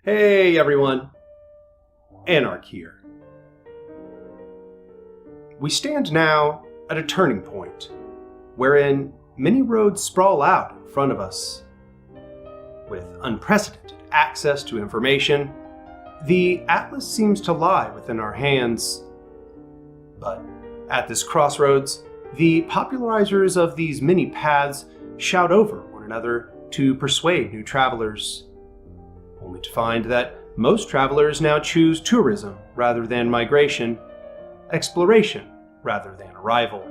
Hey everyone, Anarch here. We stand now at a turning point, wherein many roads sprawl out in front of us. With unprecedented access to information, the Atlas seems to lie within our hands. But at this crossroads, the popularizers of these many paths shout over one another to persuade new travelers, only to find that most travelers now choose tourism rather than migration, exploration rather than arrival.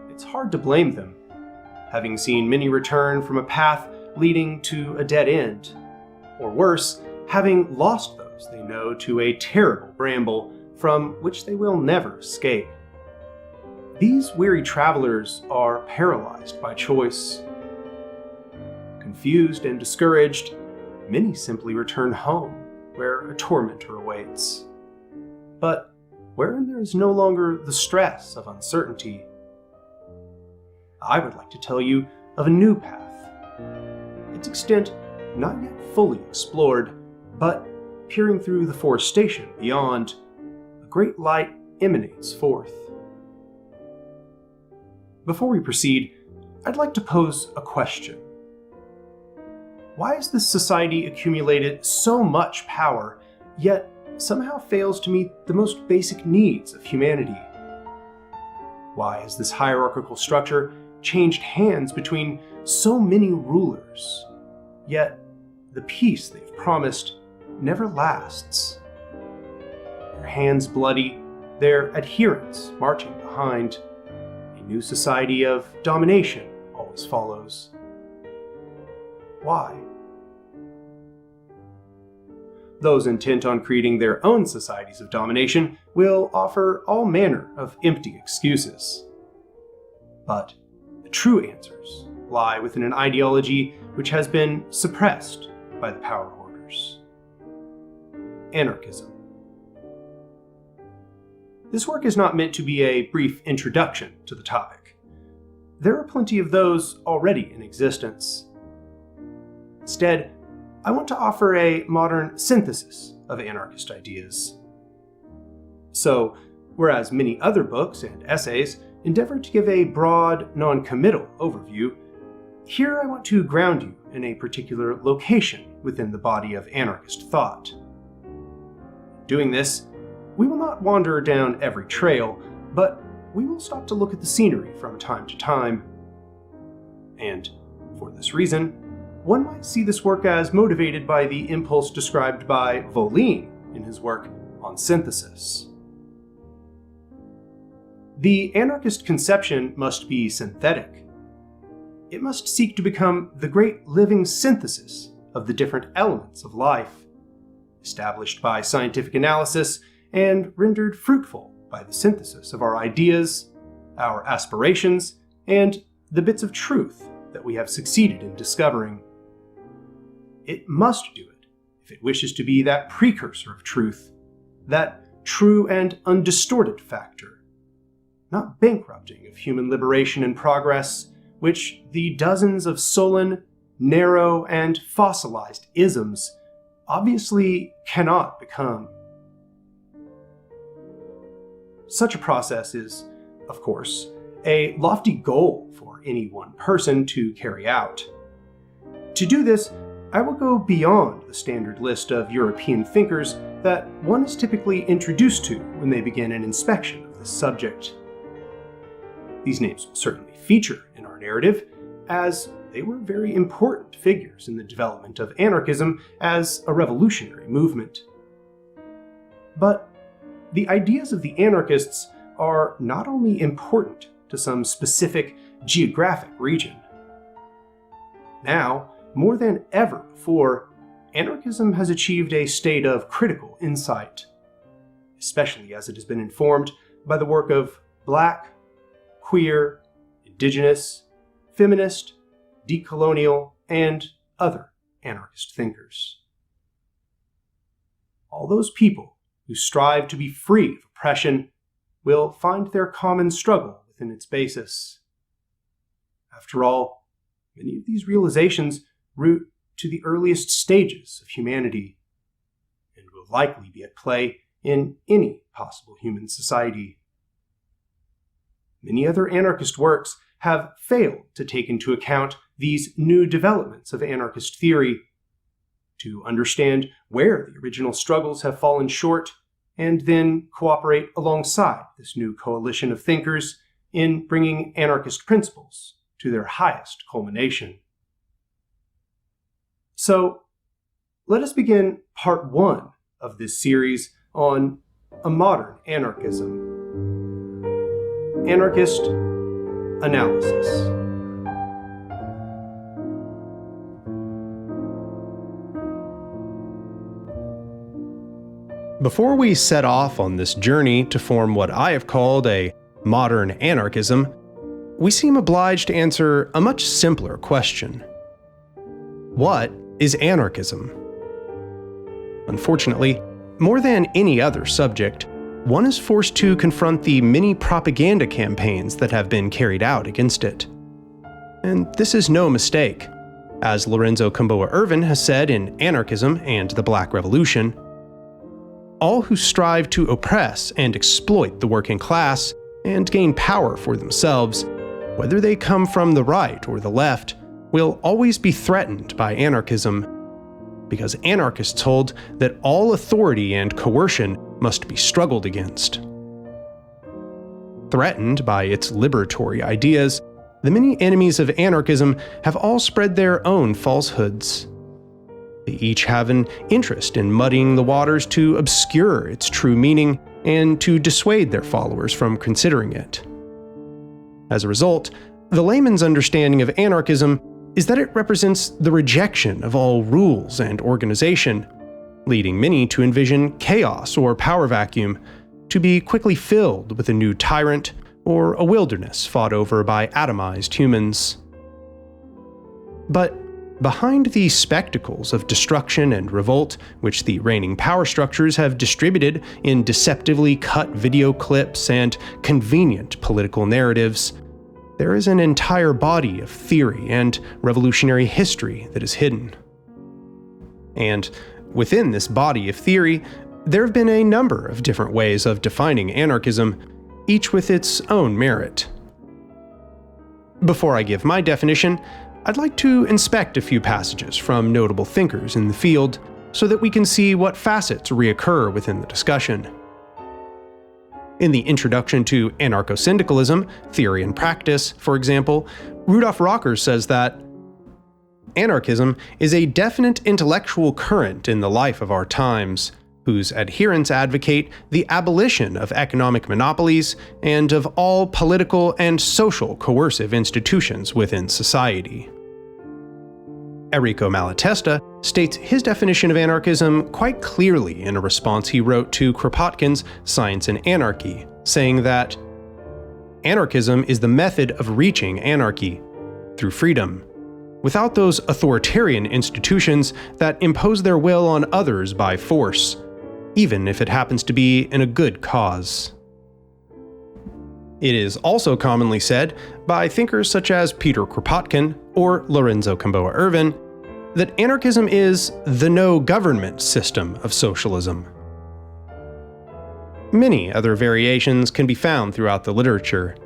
It's hard to blame them, having seen many return from a path leading to a dead end, or worse, having lost those they know to a terrible bramble from which they will never escape. These weary travelers are paralyzed by choice. Confused and discouraged, many simply return home, where a tormentor awaits. But wherein there is no longer the stress of uncertainty. I would like to tell you of a new path, its extent not yet fully explored, but peering through the forestation beyond, a great light emanates forth. Before we proceed, I'd like to pose a question. Why has this society accumulated so much power, yet somehow fails to meet the most basic needs of humanity? Why has this hierarchical structure changed hands between so many rulers, yet the peace they've promised never lasts? Their hands bloody, their adherents marching behind, a new society of domination always follows. Why? Those intent on creating their own societies of domination will offer all manner of empty excuses. But the true answers lie within an ideology which has been suppressed by the power hoarders. Anarchism. This work is not meant to be a brief introduction to the topic. There are plenty of those already in existence. Instead, I want to offer a modern synthesis of anarchist ideas. So, whereas many other books and essays endeavor to give a broad, non-committal overview, here I want to ground you in a particular location within the body of anarchist thought. Doing this, we will not wander down every trail, but we will stop to look at the scenery from time to time. And for this reason, one might see this work as motivated by the impulse described by Volin in his work on synthesis. The anarchist conception must be synthetic. It must seek to become the great living synthesis of the different elements of life, established by scientific analysis and rendered fruitful by the synthesis of our ideas, our aspirations, and the bits of truth that we have succeeded in discovering. It must do it if it wishes to be that precursor of truth, that true and undistorted factor, not bankrupting of human liberation and progress, which the dozens of sullen, narrow, and fossilized isms obviously cannot become. Such a process is, of course, a lofty goal for any one person to carry out. To do this, I will go beyond the standard list of European thinkers that one is typically introduced to when they begin an inspection of this subject. These names will certainly feature in our narrative, as they were very important figures in the development of anarchism as a revolutionary movement. But the ideas of the anarchists are not only important to some specific geographic region. Now, more than ever before, anarchism has achieved a state of critical insight, especially as it has been informed by the work of Black, queer, indigenous, feminist, decolonial, and other anarchist thinkers. All those people who strive to be free of oppression will find their common struggle within its basis. After all, many of these realizations root to the earliest stages of humanity and will likely be at play in any possible human society. Many other anarchist works have failed to take into account these new developments of anarchist theory, to understand where the original struggles have fallen short, and then cooperate alongside this new coalition of thinkers in bringing anarchist principles to their highest culmination. So, let us begin part 1 of this series on a modern anarchism. Anarchist analysis. Before we set off on this journey to form what I have called a modern anarchism, we seem obliged to answer a much simpler question. What is anarchism? Unfortunately, more than any other subject, one is forced to confront the many propaganda campaigns that have been carried out against it. And this is no mistake. As Lorenzo Gamboa Ervin has said in Anarchism and the Black Revolution, all who strive to oppress and exploit the working class and gain power for themselves, whether they come from the right or the left, will always be threatened by anarchism, because anarchists hold that all authority and coercion must be struggled against. Threatened by its liberatory ideas, the many enemies of anarchism have all spread their own falsehoods. They each have an interest in muddying the waters to obscure its true meaning and to dissuade their followers from considering it. As a result, the layman's understanding of anarchism is that it represents the rejection of all rules and organization, leading many to envision chaos or power vacuum, to be quickly filled with a new tyrant or a wilderness fought over by atomized humans. But behind the spectacles of destruction and revolt which the reigning power structures have distributed in deceptively cut video clips and convenient political narratives, there is an entire body of theory and revolutionary history that is hidden. And within this body of theory, there have been a number of different ways of defining anarchism, each with its own merit. Before I give my definition, I'd like to inspect a few passages from notable thinkers in the field so that we can see what facets reoccur within the discussion. In the Introduction to Anarcho-Syndicalism, Theory and Practice, for example, Rudolf Rocker says that anarchism is a definite intellectual current in the life of our times, whose adherents advocate the abolition of economic monopolies and of all political and social coercive institutions within society. Enrico Malatesta states his definition of anarchism quite clearly in a response he wrote to Kropotkin's Science and Anarchy, saying that anarchism is the method of reaching anarchy through freedom, without those authoritarian institutions that impose their will on others by force, even if it happens to be in a good cause. It is also commonly said by thinkers such as Peter Kropotkin or Lorenzo Gamboa Ervin that anarchism is the no-government system of socialism. Many other variations can be found throughout the literature.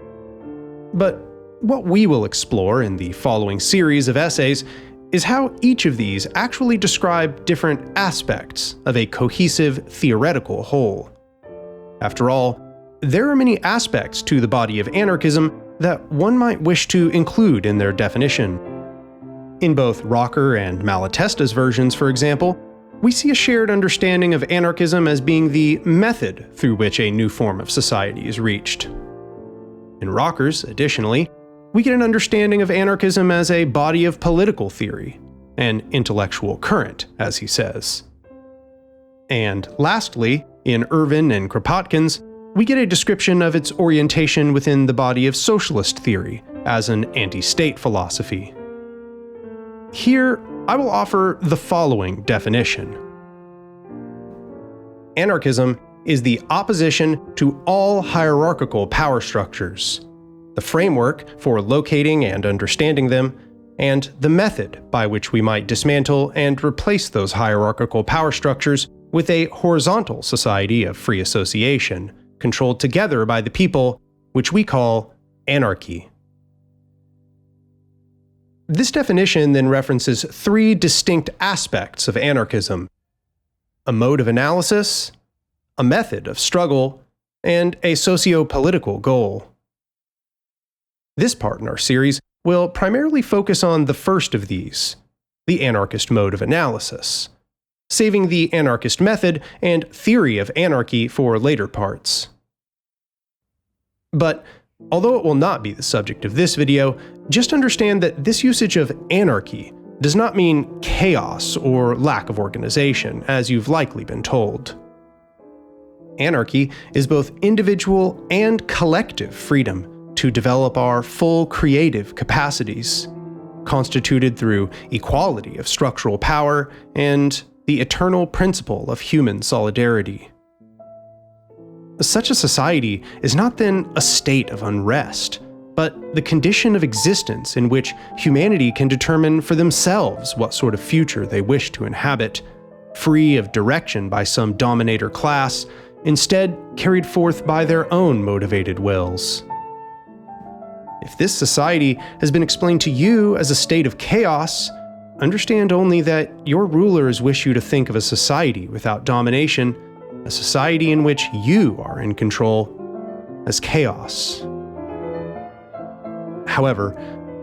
But what we will explore in the following series of essays is how each of these actually describe different aspects of a cohesive theoretical whole. After all, there are many aspects to the body of anarchism that one might wish to include in their definition. In both Rocker and Malatesta's versions, for example, we see a shared understanding of anarchism as being the method through which a new form of society is reached. In Rocker's, additionally, we get an understanding of anarchism as a body of political theory, an intellectual current, as he says. And lastly, in Ervin and Kropotkin's, we get a description of its orientation within the body of socialist theory as an anti-state philosophy. Here, I will offer the following definition. Anarchism is the opposition to all hierarchical power structures, the framework for locating and understanding them, and the method by which we might dismantle and replace those hierarchical power structures with a horizontal society of free association, controlled together by the people, which we call anarchy. This definition then references three distinct aspects of anarchism: a mode of analysis, a method of struggle, and a socio-political goal. This part in our series will primarily focus on the first of these, the anarchist mode of analysis, saving the anarchist method and theory of anarchy for later parts. But although it will not be the subject of this video, just understand that this usage of anarchy does not mean chaos or lack of organization, as you've likely been told. Anarchy is both individual and collective freedom to develop our full creative capacities, constituted through equality of structural power and the eternal principle of human solidarity. Such a society is not then a state of unrest, but the condition of existence in which humanity can determine for themselves what sort of future they wish to inhabit, free of direction by some dominator class, instead carried forth by their own motivated wills. If this society has been explained to you as a state of chaos, understand only that your rulers wish you to think of a society without domination, a society in which you are in control, as chaos. However,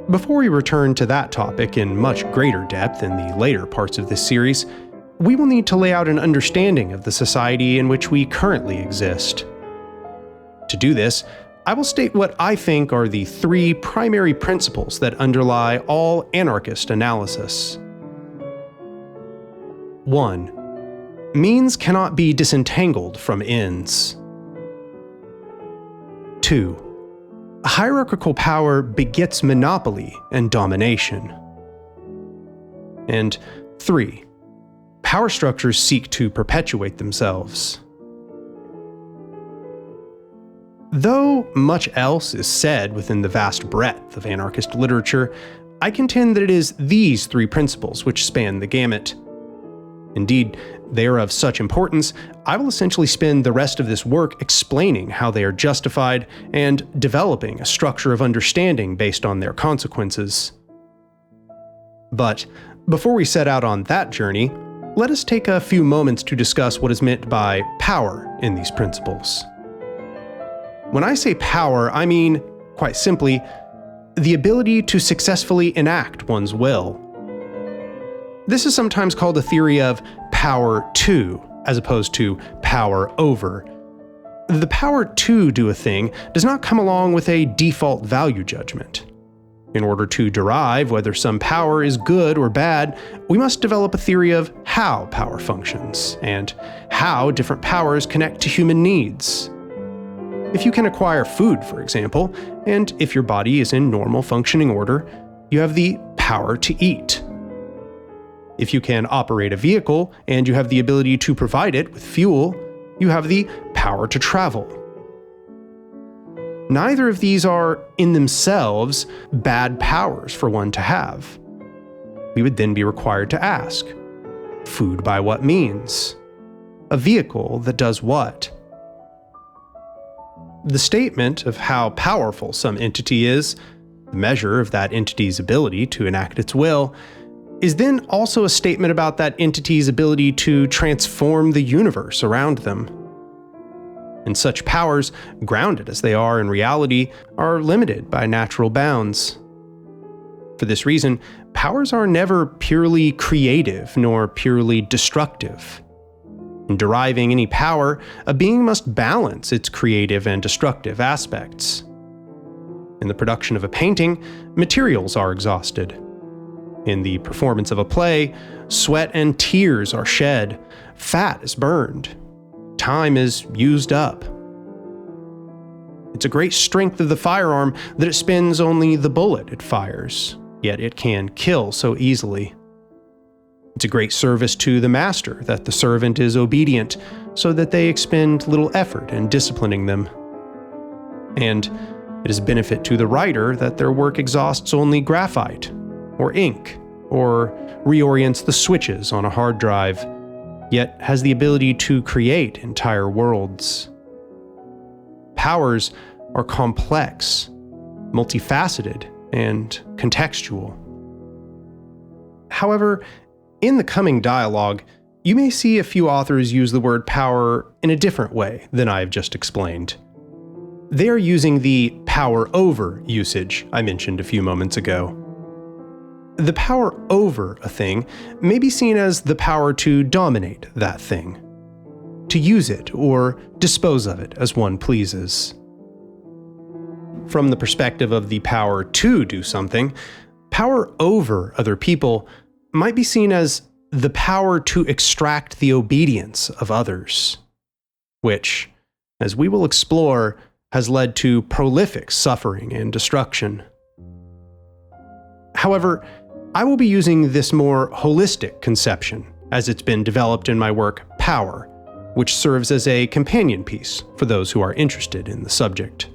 before we return to that topic in much greater depth in the later parts of this series, we will need to lay out an understanding of the society in which we currently exist. To do this, I will state what I think are the three primary principles that underlie all anarchist analysis. 1. Means cannot be disentangled from ends. 2. Hierarchical power begets monopoly and domination. And 3. Power structures seek to perpetuate themselves. Though much else is said within the vast breadth of anarchist literature, I contend that it is these three principles which span the gamut. Indeed, they are of such importance, I will essentially spend the rest of this work explaining how they are justified and developing a structure of understanding based on their consequences. But before we set out on that journey, let us take a few moments to discuss what is meant by power in these principles. When I say power, I mean, quite simply, the ability to successfully enact one's will. This is sometimes called a theory of power to, as opposed to power over. The power to do a thing does not come along with a default value judgment. In order to derive whether some power is good or bad, we must develop a theory of how power functions, and how different powers connect to human needs. If you can acquire food, for example, and if your body is in normal functioning order, you have the power to eat. If you can operate a vehicle and you have the ability to provide it with fuel, you have the power to travel. Neither of these are, in themselves, bad powers for one to have. We would then be required to ask, food by what means? A vehicle that does what? The statement of how powerful some entity is, the measure of that entity's ability to enact its will, is then also a statement about that entity's ability to transform the universe around them. And such powers, grounded as they are in reality, are limited by natural bounds. For this reason, powers are never purely creative nor purely destructive. In deriving any power, a being must balance its creative and destructive aspects. In the production of a painting, materials are exhausted. In the performance of a play, sweat and tears are shed, fat is burned, time is used up. It's a great strength of the firearm that it spends only the bullet it fires, yet it can kill so easily. It's a great service to the master that the servant is obedient, so that they expend little effort in disciplining them. And it is a benefit to the writer that their work exhausts only graphite, or ink, or reorients the switches on a hard drive, yet has the ability to create entire worlds. Powers are complex, multifaceted, and contextual. However, in the coming dialogue, you may see a few authors use the word power in a different way than I have just explained. They are using the power over usage I mentioned a few moments ago. The power over a thing may be seen as the power to dominate that thing, to use it or dispose of it as one pleases. From the perspective of the power to do something, power over other people might be seen as the power to extract the obedience of others, which, as we will explore, has led to prolific suffering and destruction. However, I will be using this more holistic conception as it's been developed in my work Power, which serves as a companion piece for those who are interested in the subject.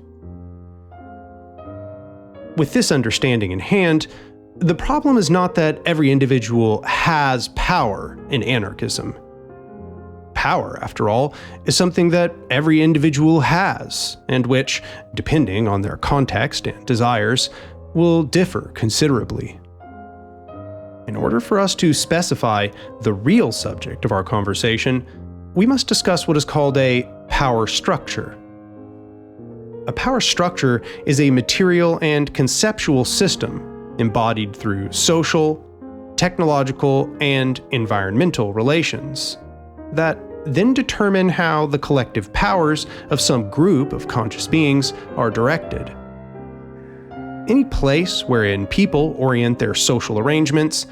With this understanding in hand, the problem is not that every individual has power in anarchism. Power, after all, is something that every individual has, and which, depending on their context and desires, will differ considerably. In order for us to specify the real subject of our conversation, we must discuss what is called a power structure. A power structure is a material and conceptual system embodied through social, technological, and environmental relations that then determine how the collective powers of some group of conscious beings are directed. Any place wherein people orient their social arrangements,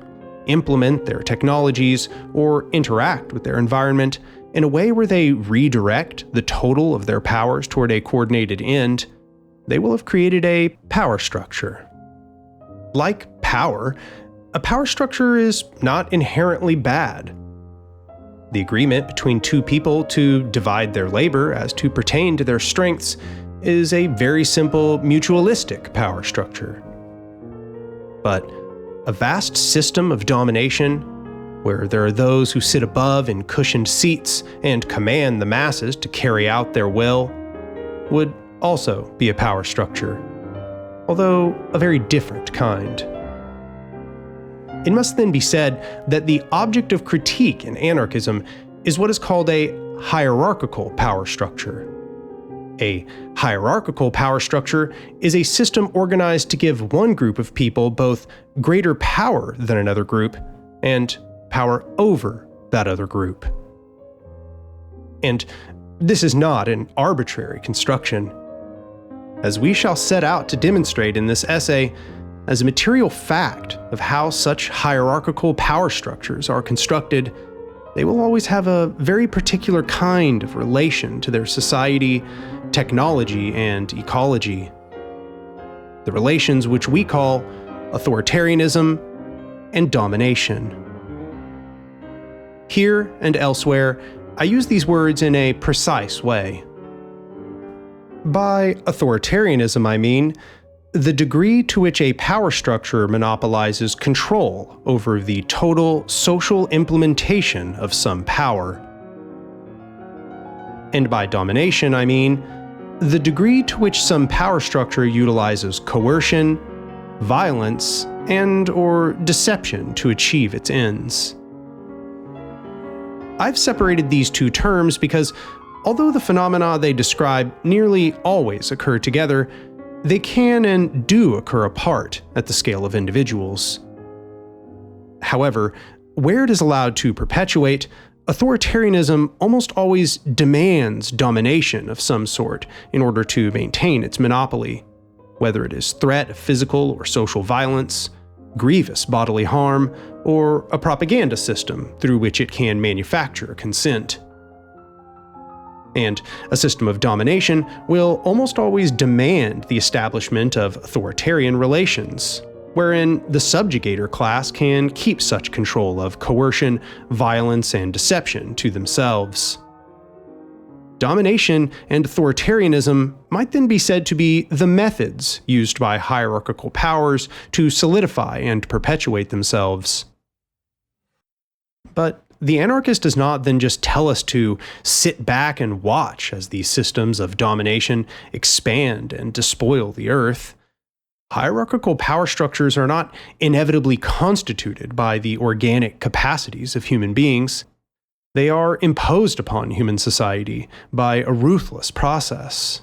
implement their technologies, or interact with their environment in a way where they redirect the total of their powers toward a coordinated end, they will have created a power structure. Like power, a power structure is not inherently bad. The agreement between two people to divide their labor as to pertain to their strengths is a very simple mutualistic power structure. But a vast system of domination, where there are those who sit above in cushioned seats and command the masses to carry out their will, would also be a power structure, although a very different kind. It must then be said that the object of critique in anarchism is what is called a hierarchical power structure. A hierarchical power structure is a system organized to give one group of people both greater power than another group and power over that other group. And this is not an arbitrary construction. As we shall set out to demonstrate in this essay, as a material fact of how such hierarchical power structures are constructed, they will always have a very particular kind of relation to their society, technology, and ecology. The relations which we call authoritarianism and domination. Here and elsewhere, I use these words in a precise way. By authoritarianism, I mean the degree to which a power structure monopolizes control over the total social implementation of some power. And by domination, I mean the degree to which some power structure utilizes coercion, violence, and/or deception to achieve its ends. I've separated these two terms because, although the phenomena they describe nearly always occur together, they can and do occur apart at the scale of individuals. However, where it is allowed to perpetuate, authoritarianism almost always demands domination of some sort in order to maintain its monopoly, whether it is threat of physical or social violence, grievous bodily harm, or a propaganda system through which it can manufacture consent. And a system of domination will almost always demand the establishment of authoritarian relations, wherein the subjugator class can keep such control of coercion, violence, and deception to themselves. Domination and authoritarianism might then be said to be the methods used by hierarchical powers to solidify and perpetuate themselves. But the anarchist does not then just tell us to sit back and watch as these systems of domination expand and despoil the earth. Hierarchical power structures are not inevitably constituted by the organic capacities of human beings. They are imposed upon human society by a ruthless process.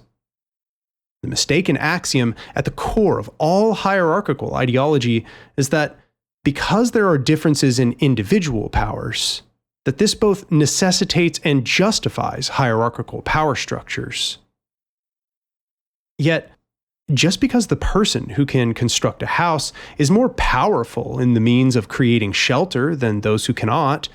The mistaken axiom at the core of all hierarchical ideology is that because there are differences in individual powers, that this both necessitates and justifies hierarchical power structures. Yet, just because the person who can construct a house is more powerful in the means of creating shelter than those who cannot,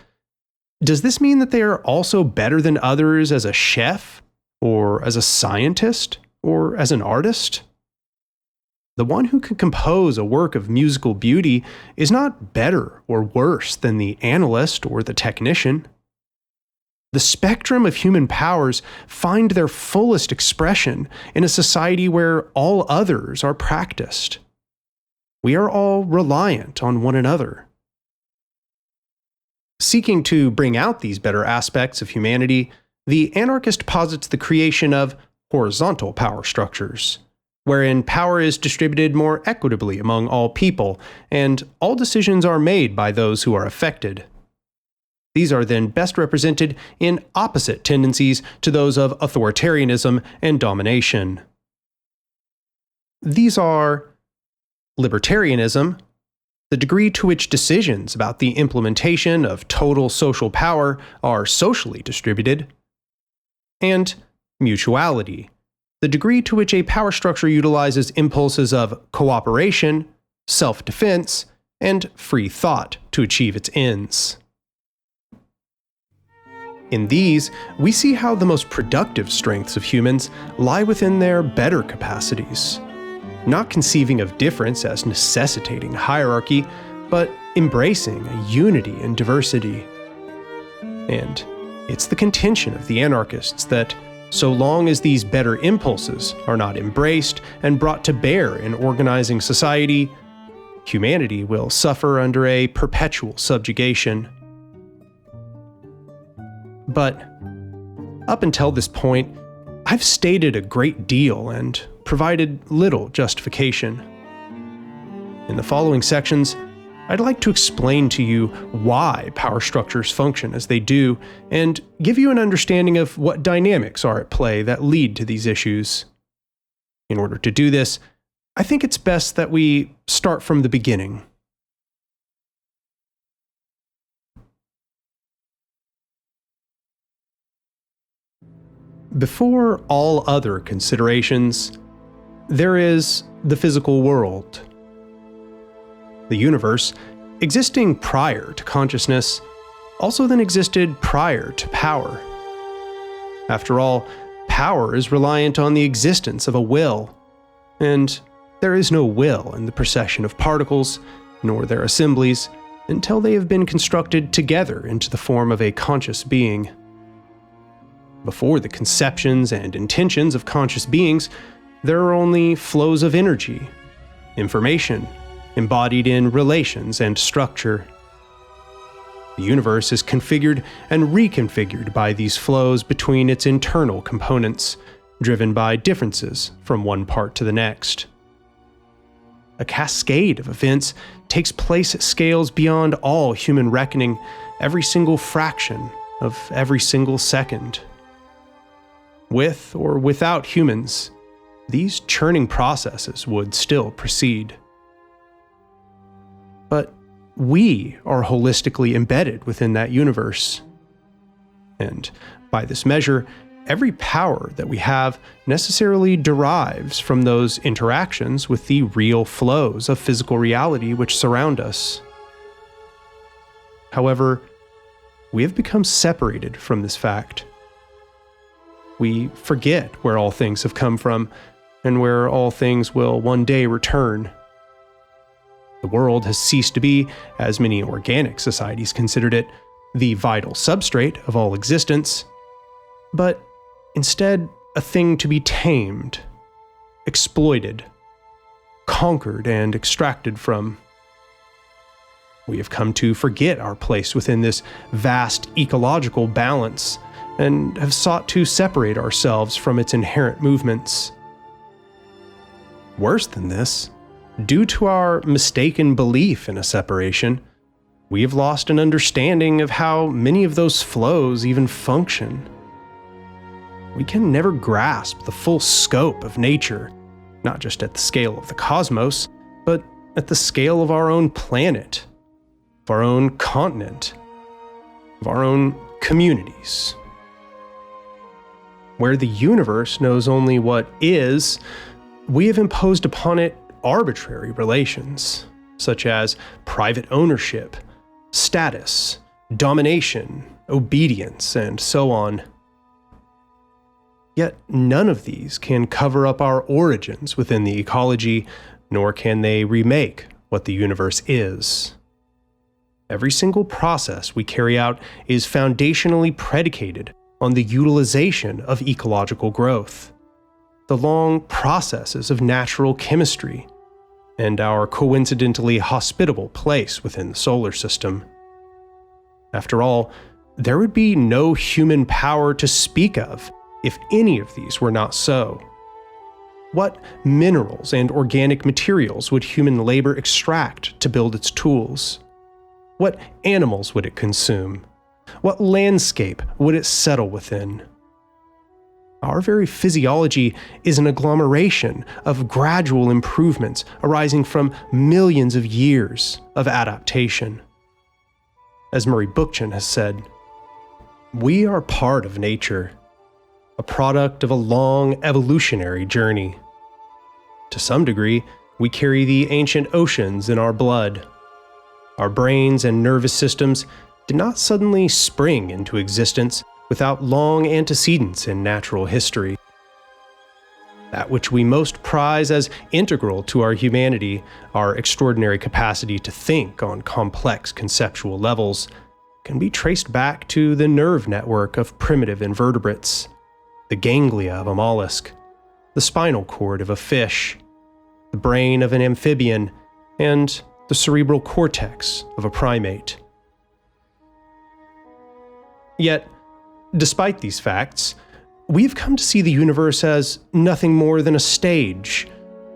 does this mean that they are also better than others as a chef, or as a scientist, or as an artist? The one who can compose a work of musical beauty is not better or worse than the analyst or the technician. The spectrum of human powers find their fullest expression in a society where all others are practiced. We are all reliant on one another. Seeking to bring out these better aspects of humanity, the anarchist posits the creation of horizontal power structures, wherein power is distributed more equitably among all people, and all decisions are made by those who are affected. These are then best represented in opposite tendencies to those of authoritarianism and domination. These are libertarianism, the degree to which decisions about the implementation of total social power are socially distributed, and mutuality, the degree to which a power structure utilizes impulses of cooperation, self-defense, and free thought to achieve its ends. In these, we see how the most productive strengths of humans lie within their better capacities, not conceiving of difference as necessitating hierarchy, but embracing a unity in diversity. And it's the contention of the anarchists that so long as these better impulses are not embraced and brought to bear in organizing society, humanity will suffer under a perpetual subjugation. But up until this point, I've stated a great deal and provided little justification. In the following sections, I'd like to explain to you why power structures function as they do, and give you an understanding of what dynamics are at play that lead to these issues. In order to do this, I think it's best that we start from the beginning. Before all other considerations, there is the physical world. The universe, existing prior to consciousness, also then existed prior to power. After all, power is reliant on the existence of a will, and there is no will in the procession of particles, nor their assemblies, until they have been constructed together into the form of a conscious being. Before the conceptions and intentions of conscious beings, there are only flows of energy, information, embodied in relations and structure. The universe is configured and reconfigured by these flows between its internal components, driven by differences from one part to the next. A cascade of events takes place at scales beyond all human reckoning, every single fraction of every single second. With or without humans, these churning processes would still proceed. But we are holistically embedded within that universe. And by this measure, every power that we have necessarily derives from those interactions with the real flows of physical reality which surround us. However, we have become separated from this fact. We forget where all things have come from, and where all things will one day return. The world has ceased to be, as many organic societies considered it, the vital substrate of all existence, but instead a thing to be tamed, exploited, conquered, and extracted from. We have come to forget our place within this vast ecological balance and have sought to separate ourselves from its inherent movements. Worse than this, due to our mistaken belief in a separation, we have lost an understanding of how many of those flows even function. We can never grasp the full scope of nature, not just at the scale of the cosmos, but at the scale of our own planet, of our own continent, of our own communities. Where the universe knows only what is, we have imposed upon it arbitrary relations, such as private ownership, status, domination, obedience, and so on. Yet none of these can cover up our origins within the ecology, nor can they remake what the universe is. Every single process we carry out is foundationally predicated on the utilization of ecological growth, the long processes of natural chemistry, and our coincidentally hospitable place within the solar system. After all, there would be no human power to speak of if any of these were not so. What minerals and organic materials would human labor extract to build its tools? What animals would it consume? What landscape would it settle within? Our very physiology is an agglomeration of gradual improvements arising from millions of years of adaptation. As Murray Bookchin has said, we are part of nature, a product of a long evolutionary journey. To some degree, we carry the ancient oceans in our blood. Our brains and nervous systems did not suddenly spring into existence without long antecedents in natural history. That which we most prize as integral to our humanity, our extraordinary capacity to think on complex conceptual levels, can be traced back to the nerve network of primitive invertebrates, the ganglia of a mollusk, the spinal cord of a fish, the brain of an amphibian, and the cerebral cortex of a primate. Yet, despite these facts, we've come to see the universe as nothing more than a stage,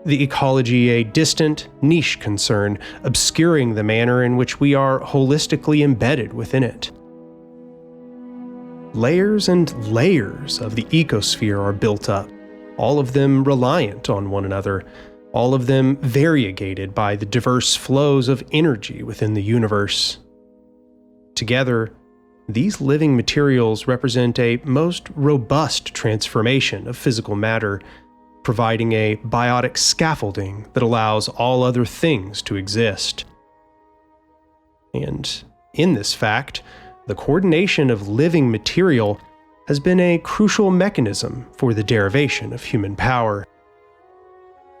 the ecology a distant, niche concern, obscuring the manner in which we are holistically embedded within it. Layers and layers of the ecosphere are built up, all of them reliant on one another, all of them variegated by the diverse flows of energy within the universe. Together, these living materials represent a most robust transformation of physical matter, providing a biotic scaffolding that allows all other things to exist. And in this fact, the coordination of living material has been a crucial mechanism for the derivation of human power.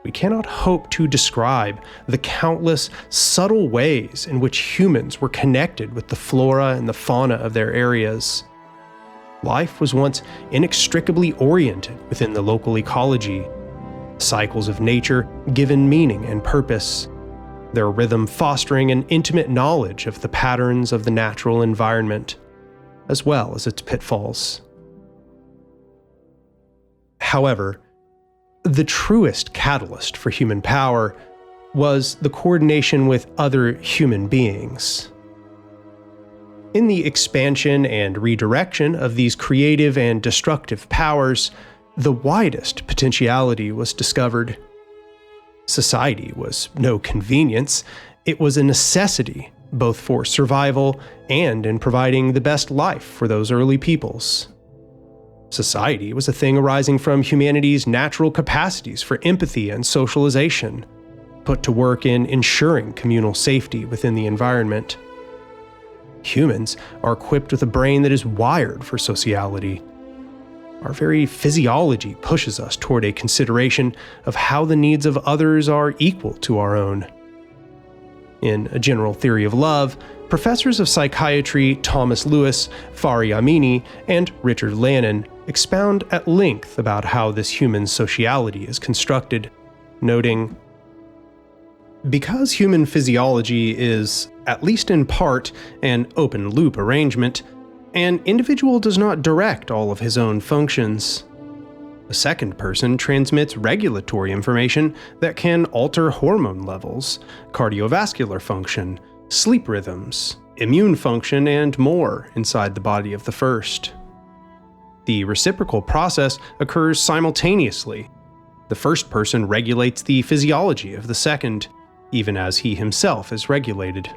We cannot hope to describe the countless subtle ways in which humans were connected with the flora and the fauna of their areas. Life was once inextricably oriented within the local ecology, cycles of nature given meaning and purpose, their rhythm fostering an intimate knowledge of the patterns of the natural environment, as well as its pitfalls. However, the truest catalyst for human power was the coordination with other human beings. In the expansion and redirection of these creative and destructive powers, the widest potentiality was discovered. Society was no convenience, it was a necessity, both for survival and in providing the best life for those early peoples. Society was a thing arising from humanity's natural capacities for empathy and socialization, put to work in ensuring communal safety within the environment. Humans are equipped with a brain that is wired for sociality. Our very physiology pushes us toward a consideration of how the needs of others are equal to our own. In A General Theory of Love, professors of psychiatry Thomas Lewis, Fari Amini, and Richard Lannon expound at length about how this human sociality is constructed, noting, "Because human physiology is, at least in part, an open-loop arrangement, an individual does not direct all of his own functions. A second person transmits regulatory information that can alter hormone levels, cardiovascular function, sleep rhythms, immune function, and more inside the body of the first. The reciprocal process occurs simultaneously. The first person regulates the physiology of the second, even as he himself is regulated.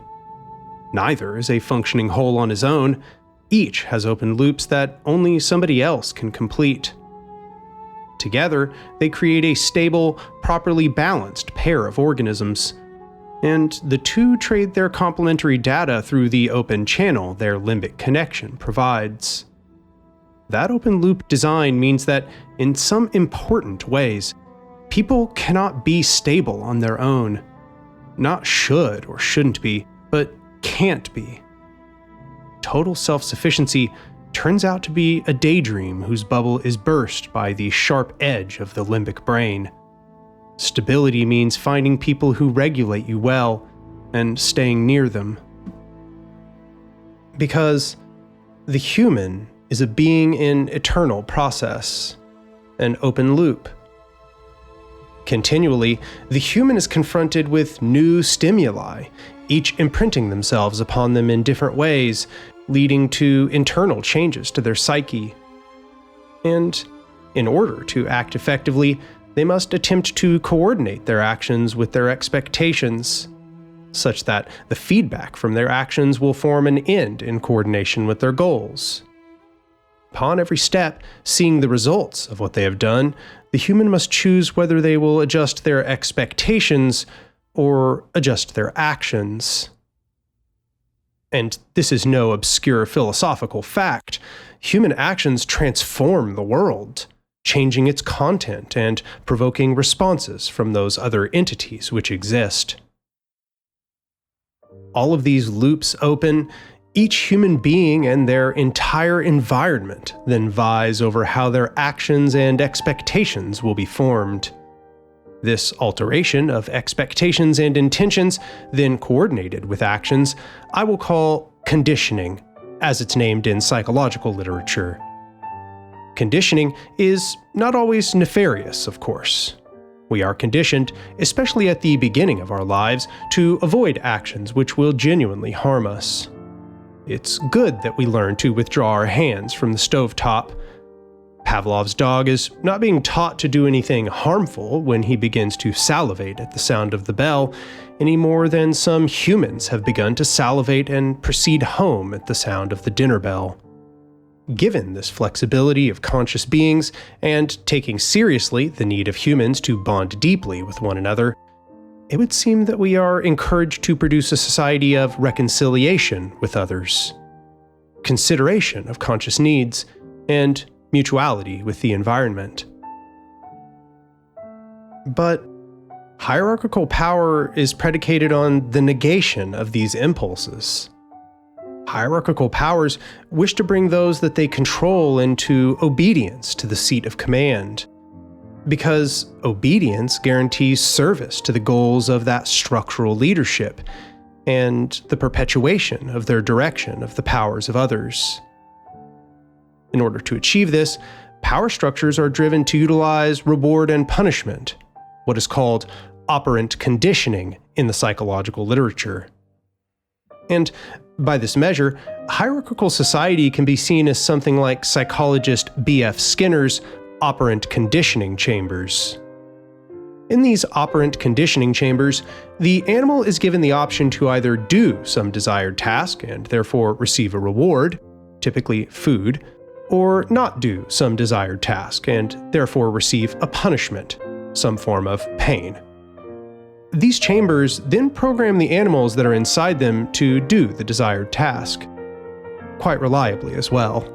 Neither is a functioning whole on his own. Each has open loops that only somebody else can complete. Together, they create a stable, properly balanced pair of organisms, and the two trade their complementary data through the open channel their limbic connection provides. That open loop design means that, in some important ways, people cannot be stable on their own. Not should or shouldn't be, but can't be. Total self-sufficiency turns out to be a daydream whose bubble is burst by the sharp edge of the limbic brain. Stability means finding people who regulate you well and staying near them. Because the human is a being in eternal process, an open loop. Continually, the human is confronted with new stimuli, each imprinting themselves upon them in different ways, leading to internal changes to their psyche. And in order to act effectively, they must attempt to coordinate their actions with their expectations, such that the feedback from their actions will form an end in coordination with their goals. Upon every step, seeing the results of what they have done, the human must choose whether they will adjust their expectations or adjust their actions. And this is no obscure philosophical fact. Human actions transform the world, changing its content and provoking responses from those other entities which exist. All of these loops open, each human being and their entire environment then vies over how their actions and expectations will be formed. This alteration of expectations and intentions, then coordinated with actions, I will call conditioning, as it's named in psychological literature. Conditioning is not always nefarious, of course. We are conditioned, especially at the beginning of our lives, to avoid actions which will genuinely harm us. It's good that we learn to withdraw our hands from the stovetop. Pavlov's dog is not being taught to do anything harmful when he begins to salivate at the sound of the bell, any more than some humans have begun to salivate and proceed home at the sound of the dinner bell. Given this flexibility of conscious beings, and taking seriously the need of humans to bond deeply with one another, it would seem that we are encouraged to produce a society of reconciliation with others, consideration of conscious needs, and mutuality with the environment. But hierarchical power is predicated on the negation of these impulses. Hierarchical powers wish to bring those that they control into obedience to the seat of command, because obedience guarantees service to the goals of that structural leadership and the perpetuation of their direction of the powers of others. In order to achieve this, power structures are driven to utilize reward and punishment, what is called operant conditioning in the psychological literature. And by this measure, hierarchical society can be seen as something like psychologist B.F. Skinner's operant conditioning chambers. In these operant conditioning chambers, the animal is given the option to either do some desired task and therefore receive a reward, typically food, or not do some desired task and therefore receive a punishment, some form of pain. These chambers then program the animals that are inside them to do the desired task, quite reliably as well.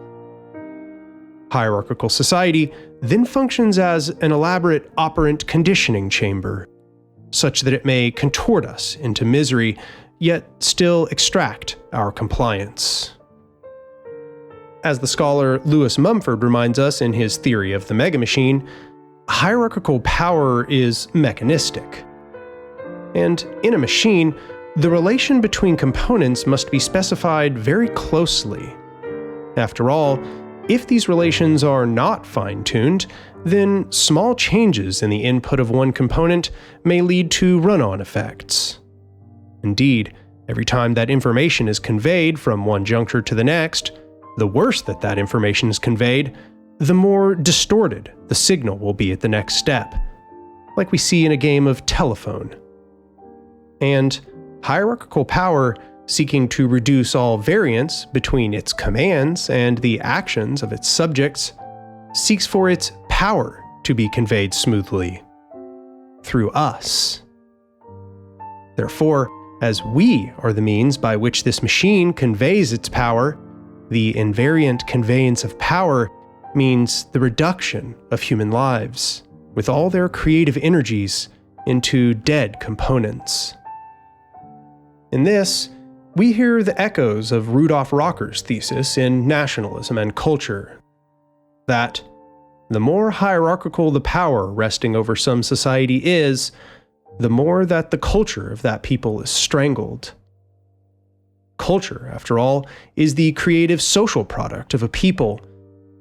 Hierarchical society then functions as an elaborate operant conditioning chamber, such that it may contort us into misery yet still extract our compliance. As the scholar Lewis Mumford reminds us in his theory of the megamachine, hierarchical power is mechanistic. And in a machine, the relation between components must be specified very closely. After all, if these relations are not fine-tuned, then small changes in the input of one component may lead to run-on effects. Indeed, every time that information is conveyed from one juncture to the next, the worse that information is conveyed, the more distorted the signal will be at the next step, like we see in a game of telephone. And hierarchical power, seeking to reduce all variance between its commands and the actions of its subjects, seeks for its power to be conveyed smoothly through us. Therefore, as we are the means by which this machine conveys its power, the invariant conveyance of power means the reduction of human lives, with all their creative energies, into dead components. In this, we hear the echoes of Rudolf Rocker's thesis in Nationalism and Culture, that the more hierarchical the power resting over some society is, the more that the culture of that people is strangled. Culture, after all, is the creative social product of a people,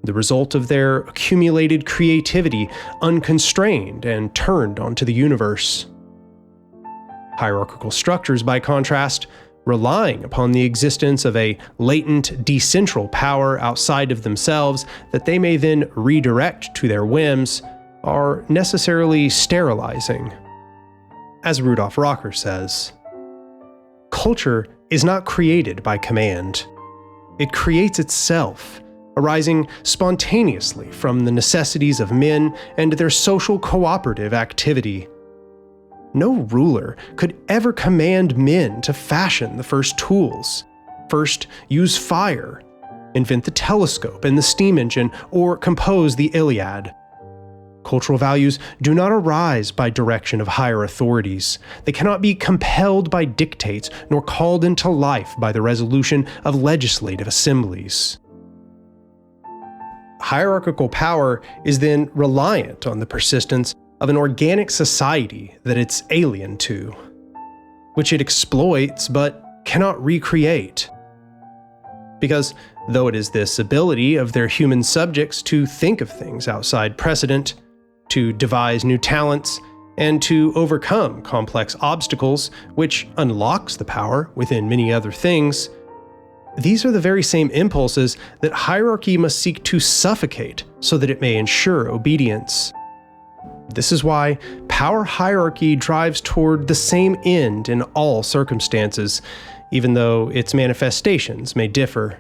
the result of their accumulated creativity, unconstrained and turned onto the universe. Hierarchical structures, by contrast, relying upon the existence of a latent decentral power outside of themselves that they may then redirect to their whims, are necessarily sterilizing. As Rudolf Rocker says, culture is not created by command. It creates itself, arising spontaneously from the necessities of men and their social cooperative activity. No ruler could ever command men to fashion the first tools, first use fire, invent the telescope and the steam engine, or compose the Iliad. Cultural values do not arise by direction of higher authorities. They cannot be compelled by dictates, nor called into life by the resolution of legislative assemblies. Hierarchical power is then reliant on the persistence of an organic society that it's alien to, which it exploits but cannot recreate. Because though it is this ability of their human subjects to think of things outside precedent, to devise new talents, and to overcome complex obstacles, which unlocks the power within many other things, these are the very same impulses that hierarchy must seek to suffocate so that it may ensure obedience. This is why power hierarchy drives toward the same end in all circumstances, even though its manifestations may differ.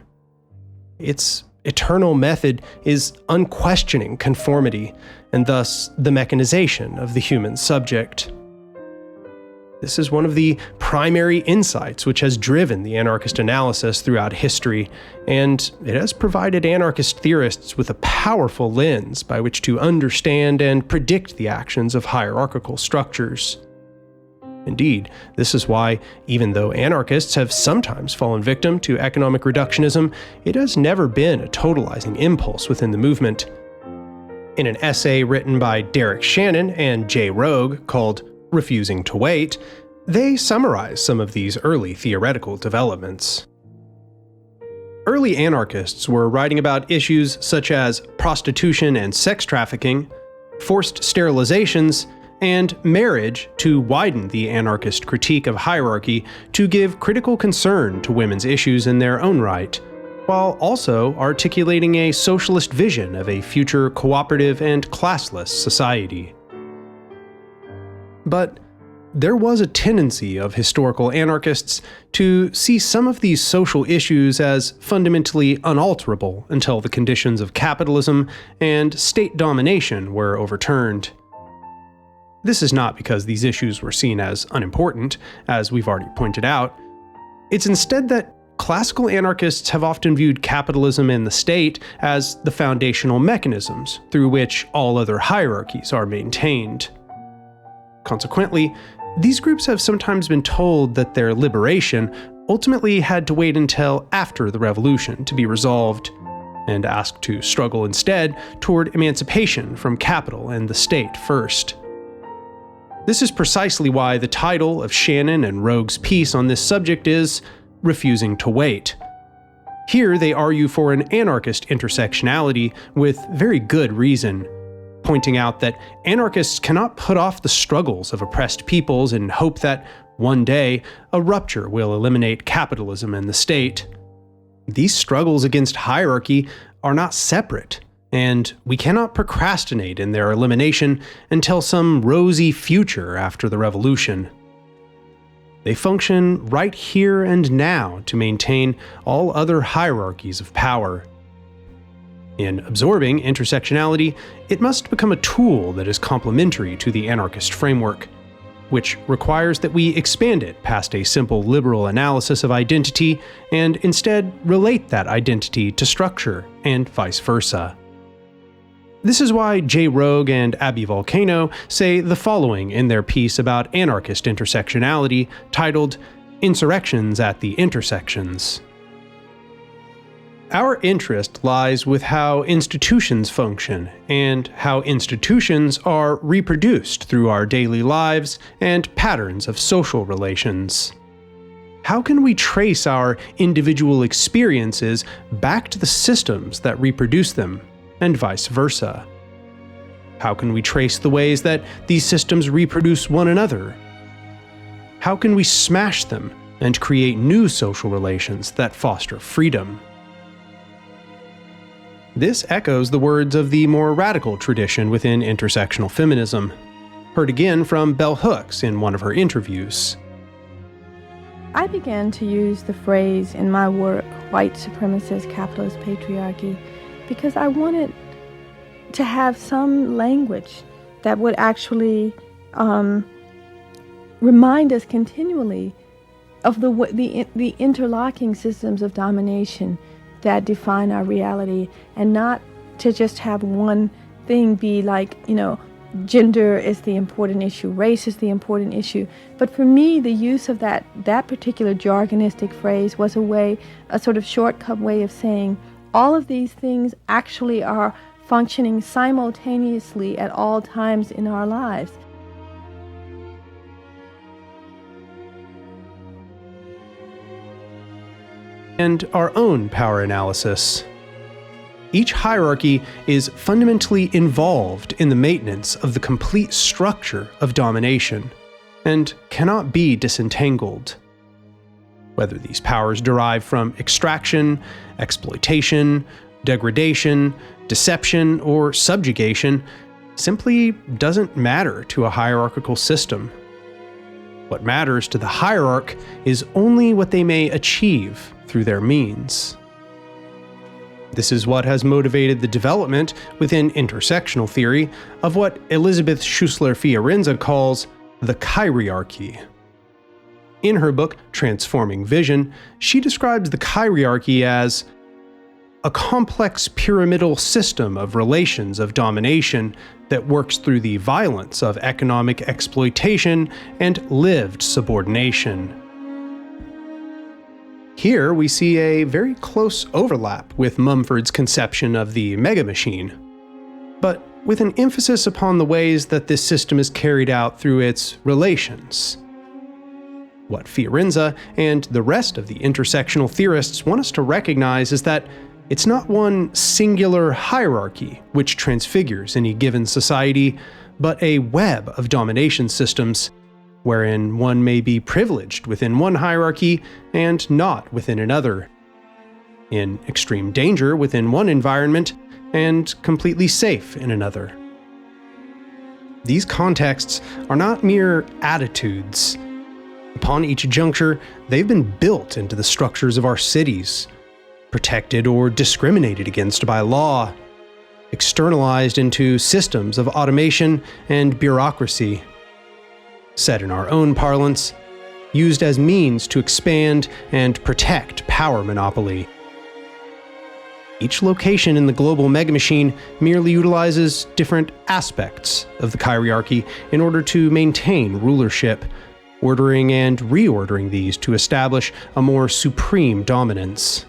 Its eternal method is unquestioning conformity, and thus the mechanization of the human subject. This is one of the primary insights which has driven the anarchist analysis throughout history, and it has provided anarchist theorists with a powerful lens by which to understand and predict the actions of hierarchical structures. Indeed, this is why, even though anarchists have sometimes fallen victim to economic reductionism, it has never been a totalizing impulse within the movement. In an essay written by Derek Shannon and Jay Rogue called Refusing to Wait, they summarize some of these early theoretical developments. Early anarchists were writing about issues such as prostitution and sex trafficking, forced sterilizations, and marriage to widen the anarchist critique of hierarchy to give critical concern to women's issues in their own right, while also articulating a socialist vision of a future cooperative and classless society. But there was a tendency of historical anarchists to see some of these social issues as fundamentally unalterable until the conditions of capitalism and state domination were overturned. This is not because these issues were seen as unimportant, as we've already pointed out. It's instead that classical anarchists have often viewed capitalism and the state as the foundational mechanisms through which all other hierarchies are maintained. Consequently, These groups have sometimes been told that their liberation ultimately had to wait until after the revolution to be resolved, and asked to struggle instead toward emancipation from capital and the state first. This is precisely why the title of Shannon and Rogue's piece on this subject is Refusing to Wait. Here they argue for an anarchist intersectionality with very good reason, pointing out that anarchists cannot put off the struggles of oppressed peoples and hope that one day a rupture will eliminate capitalism and the state. These struggles against hierarchy are not separate, and we cannot procrastinate in their elimination until some rosy future after the revolution. They function right here and now to maintain all other hierarchies of power. In absorbing intersectionality, it must become a tool that is complementary to the anarchist framework, which requires that we expand it past a simple liberal analysis of identity and instead relate that identity to structure, and vice versa. This is why Jay Rogue and Abby Volcano say the following in their piece about anarchist intersectionality, titled Insurrections at the Intersections. Our interest lies with how institutions function, and how institutions are reproduced through our daily lives and patterns of social relations. How can we trace our individual experiences back to the systems that reproduce them, and vice versa? How can we trace the ways that these systems reproduce one another? How can we smash them and create new social relations that foster freedom? This echoes the words of the more radical tradition within intersectional feminism, heard again from Bell Hooks in one of her interviews. I began to use the phrase in my work, white supremacist capitalist patriarchy, because I wanted to have some language that would actually remind us continually of the interlocking systems of domination that define our reality, and not to just have one thing be like, gender is the important issue, race is the important issue. But for me, the use of that particular jargonistic phrase was a sort of shortcut way of saying all of these things actually are functioning simultaneously at all times in our lives. And our own power analysis. Each hierarchy is fundamentally involved in the maintenance of the complete structure of domination, and cannot be disentangled. Whether these powers derive from extraction, exploitation, degradation, deception, or subjugation simply doesn't matter to a hierarchical system. What matters to the hierarch is only what they may achieve through their means. This is what has motivated the development within intersectional theory of what Elizabeth Schussler-Fiorenza calls the chiriarchy. In her book, Transforming Vision, she describes the chiriarchy as a complex pyramidal system of relations of domination that works through the violence of economic exploitation and lived subordination. Here we see a very close overlap with Mumford's conception of the megamachine, but with an emphasis upon the ways that this system is carried out through its relations. What Fiorenza and the rest of the intersectional theorists want us to recognize is that it's not one singular hierarchy which transfigures any given society, but a web of domination systems, wherein one may be privileged within one hierarchy and not within another, in extreme danger within one environment and completely safe in another. These contexts are not mere attitudes. Upon each juncture, they've been built into the structures of our cities, protected or discriminated against by law, externalized into systems of automation and bureaucracy. Said in our own parlance, used as means to expand and protect power monopoly. Each location in the global megamachine merely utilizes different aspects of the hierarchy in order to maintain rulership, ordering and reordering these to establish a more supreme dominance.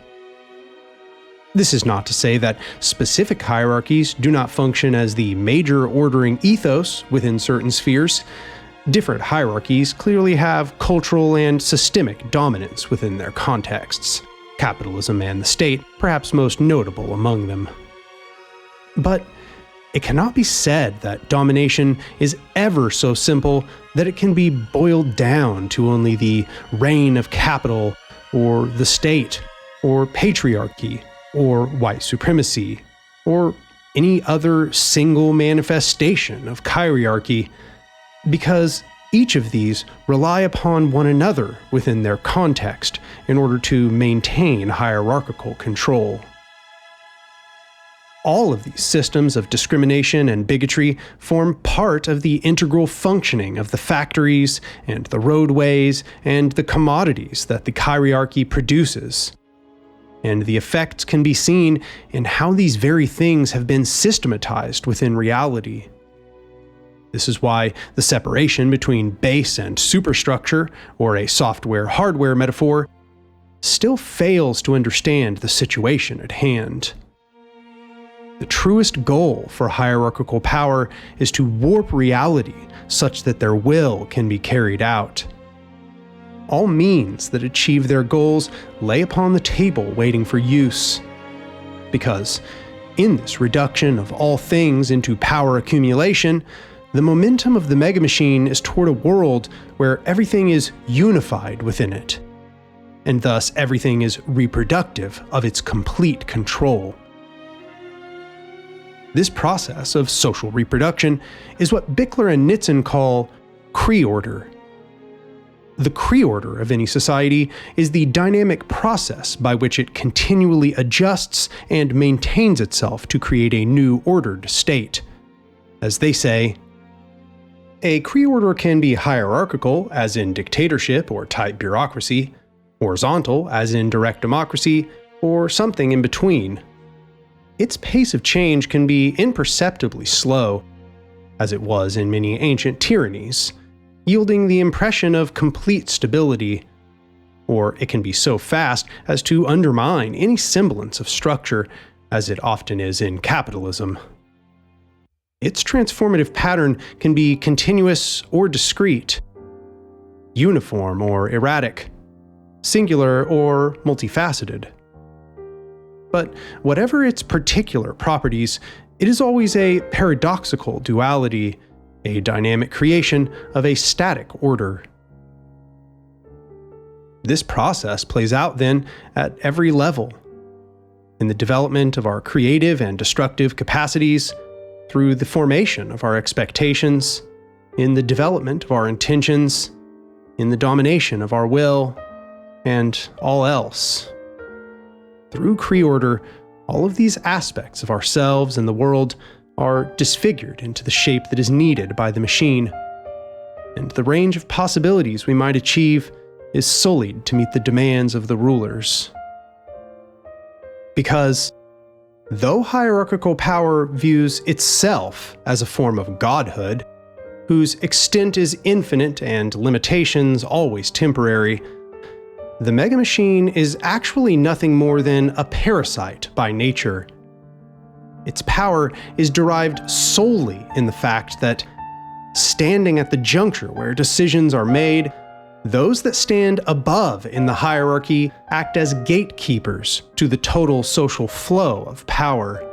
This is not to say that specific hierarchies do not function as the major ordering ethos within certain spheres. Different hierarchies clearly have cultural and systemic dominance within their contexts, capitalism and the state perhaps most notable among them. But it cannot be said that domination is ever so simple that it can be boiled down to only the reign of capital, or the state, or patriarchy, or white supremacy, or any other single manifestation of hierarchy, because each of these rely upon one another within their context in order to maintain hierarchical control. All of these systems of discrimination and bigotry form part of the integral functioning of the factories and the roadways and the commodities that the hierarchy produces. And the effects can be seen in how these very things have been systematized within reality. This is why the separation between base and superstructure, or a software-hardware metaphor, still fails to understand the situation at hand. The truest goal for hierarchical power is to warp reality such that their will can be carried out. All means that achieve their goals lay upon the table waiting for use. Because in this reduction of all things into power accumulation, the momentum of the megamachine is toward a world where everything is unified within it, and thus everything is reproductive of its complete control. This process of social reproduction is what Bickler and Nitzan call Kree-order. The Kree-order of any society is the dynamic process by which it continually adjusts and maintains itself to create a new ordered state. As they say, a Kree-order can be hierarchical, as in dictatorship or tight bureaucracy, horizontal, as in direct democracy, or something in between. Its pace of change can be imperceptibly slow, as it was in many ancient tyrannies, yielding the impression of complete stability, or it can be so fast as to undermine any semblance of structure, as it often is in capitalism. Its transformative pattern can be continuous or discrete, uniform or erratic, singular or multifaceted. But whatever its particular properties, it is always a paradoxical duality, a dynamic creation of a static order. This process plays out then at every level, in the development of our creative and destructive capacities, through the formation of our expectations, in the development of our intentions, in the domination of our will, and all else. Through Kree-order, all of these aspects of ourselves and the world are disfigured into the shape that is needed by the machine, and the range of possibilities we might achieve is sullied to meet the demands of the rulers. Because, though hierarchical power views itself as a form of godhood, whose extent is infinite and limitations always temporary, the megamachine is actually nothing more than a parasite by nature. Its power is derived solely in the fact that, standing at the juncture where decisions are made, those that stand above in the hierarchy act as gatekeepers to the total social flow of power.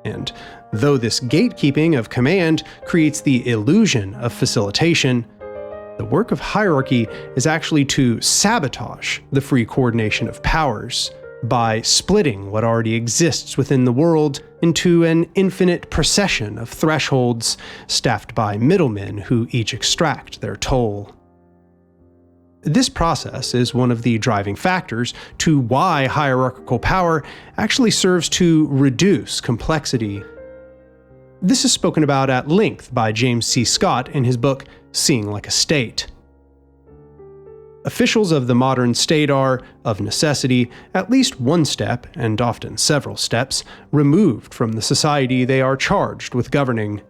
And though this gatekeeping of command creates the illusion of facilitation, the work of hierarchy is actually to sabotage the free coordination of powers by splitting what already exists within the world into an infinite procession of thresholds staffed by middlemen who each extract their toll. This process is one of the driving factors to why hierarchical power actually serves to reduce complexity. This is spoken about at length by James C. Scott in his book, Seeing Like a State. Officials of the modern state are, of necessity, at least one step, and often several steps, removed from the society they are charged with governing.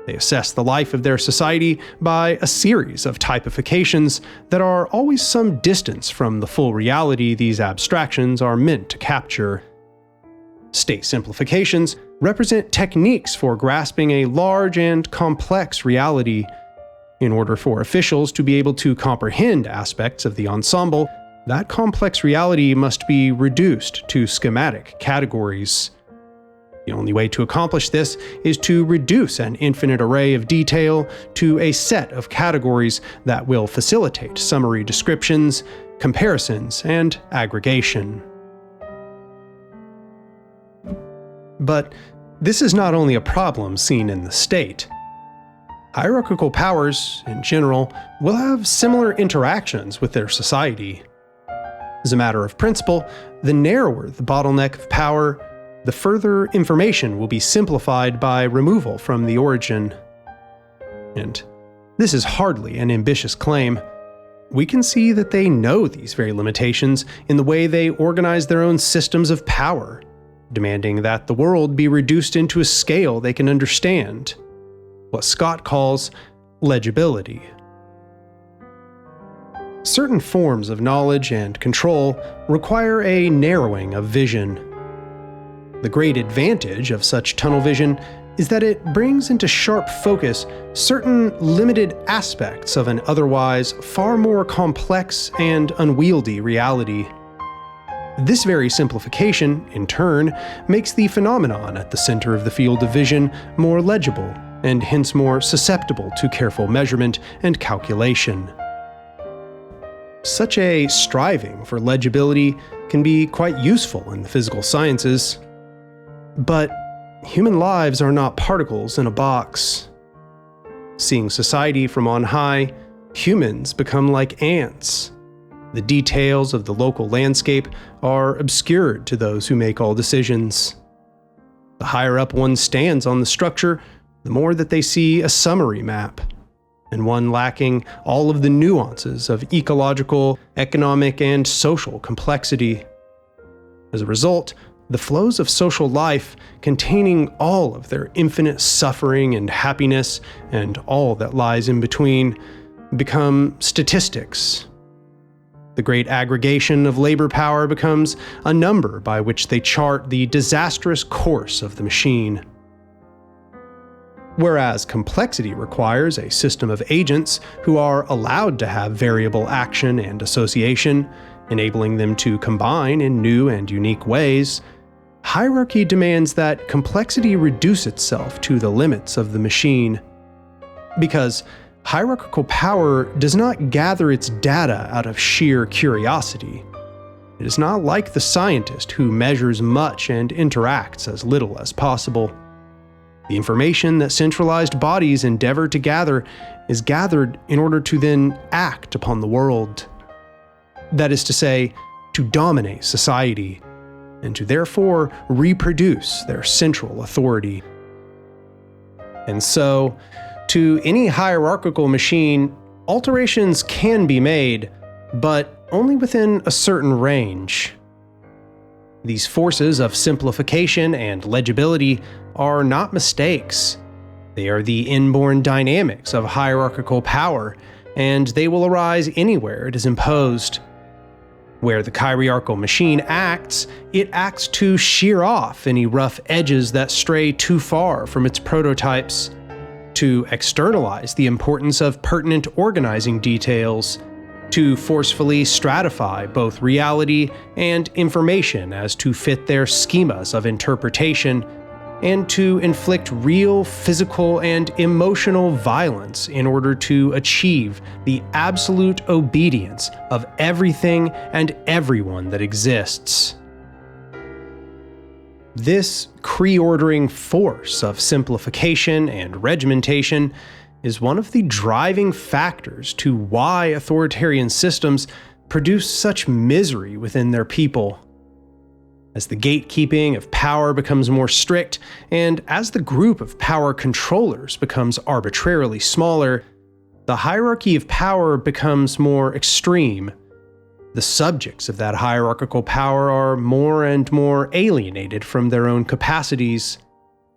They assess the life of their society by a series of typifications that are always some distance from the full reality these abstractions are meant to capture. State simplifications represent techniques for grasping a large and complex reality. In order for officials to be able to comprehend aspects of the ensemble, that complex reality must be reduced to schematic categories. The only way to accomplish this is to reduce an infinite array of detail to a set of categories that will facilitate summary descriptions, comparisons, and aggregation. But this is not only a problem seen in the state. Hierarchical powers, in general, will have similar interactions with their society. As a matter of principle, the narrower the bottleneck of power, the further information will be simplified by removal from the origin. And this is hardly an ambitious claim. We can see that they know these very limitations in the way they organize their own systems of power, demanding that the world be reduced into a scale they can understand. What Scott calls legibility. Certain forms of knowledge and control require a narrowing of vision. The great advantage of such tunnel vision is that it brings into sharp focus certain limited aspects of an otherwise far more complex and unwieldy reality. This very simplification, in turn, makes the phenomenon at the center of the field of vision more legible, and hence more susceptible to careful measurement and calculation. Such a striving for legibility can be quite useful in the physical sciences. But human lives are not particles in a box. Seeing society from on high, humans become like ants. The details of the local landscape are obscured to those who make all decisions. The higher up one stands on the structure, the more that they see a summary map, and one lacking all of the nuances of ecological, economic, and social complexity. As a result, the flows of social life, containing all of their infinite suffering and happiness and all that lies in between, become statistics. The great aggregation of labor power becomes a number by which they chart the disastrous course of the machine. Whereas complexity requires a system of agents who are allowed to have variable action and association, enabling them to combine in new and unique ways, hierarchy demands that complexity reduce itself to the limits of the machine. Because hierarchical power does not gather its data out of sheer curiosity. It is not like the scientist who measures much and interacts as little as possible. The information that centralized bodies endeavor to gather is gathered in order to then act upon the world. That is to say, to dominate society, and to therefore reproduce their central authority. And so, to any hierarchical machine, alterations can be made, but only within a certain range. These forces of simplification and legibility are not mistakes. They are the inborn dynamics of hierarchical power, and they will arise anywhere it is imposed. Where the chiarchical machine acts, it acts to shear off any rough edges that stray too far from its prototypes, to externalize the importance of pertinent organizing details, to forcefully stratify both reality and information as to fit their schemas of interpretation, and to inflict real physical and emotional violence in order to achieve the absolute obedience of everything and everyone that exists. This pre-ordering force of simplification and regimentation is one of the driving factors to why authoritarian systems produce such misery within their people. As the gatekeeping of power becomes more strict, and as the group of power controllers becomes arbitrarily smaller, the the hierarchy of power becomes more extreme. The subjects of that hierarchical power are more and more alienated from their own capacities.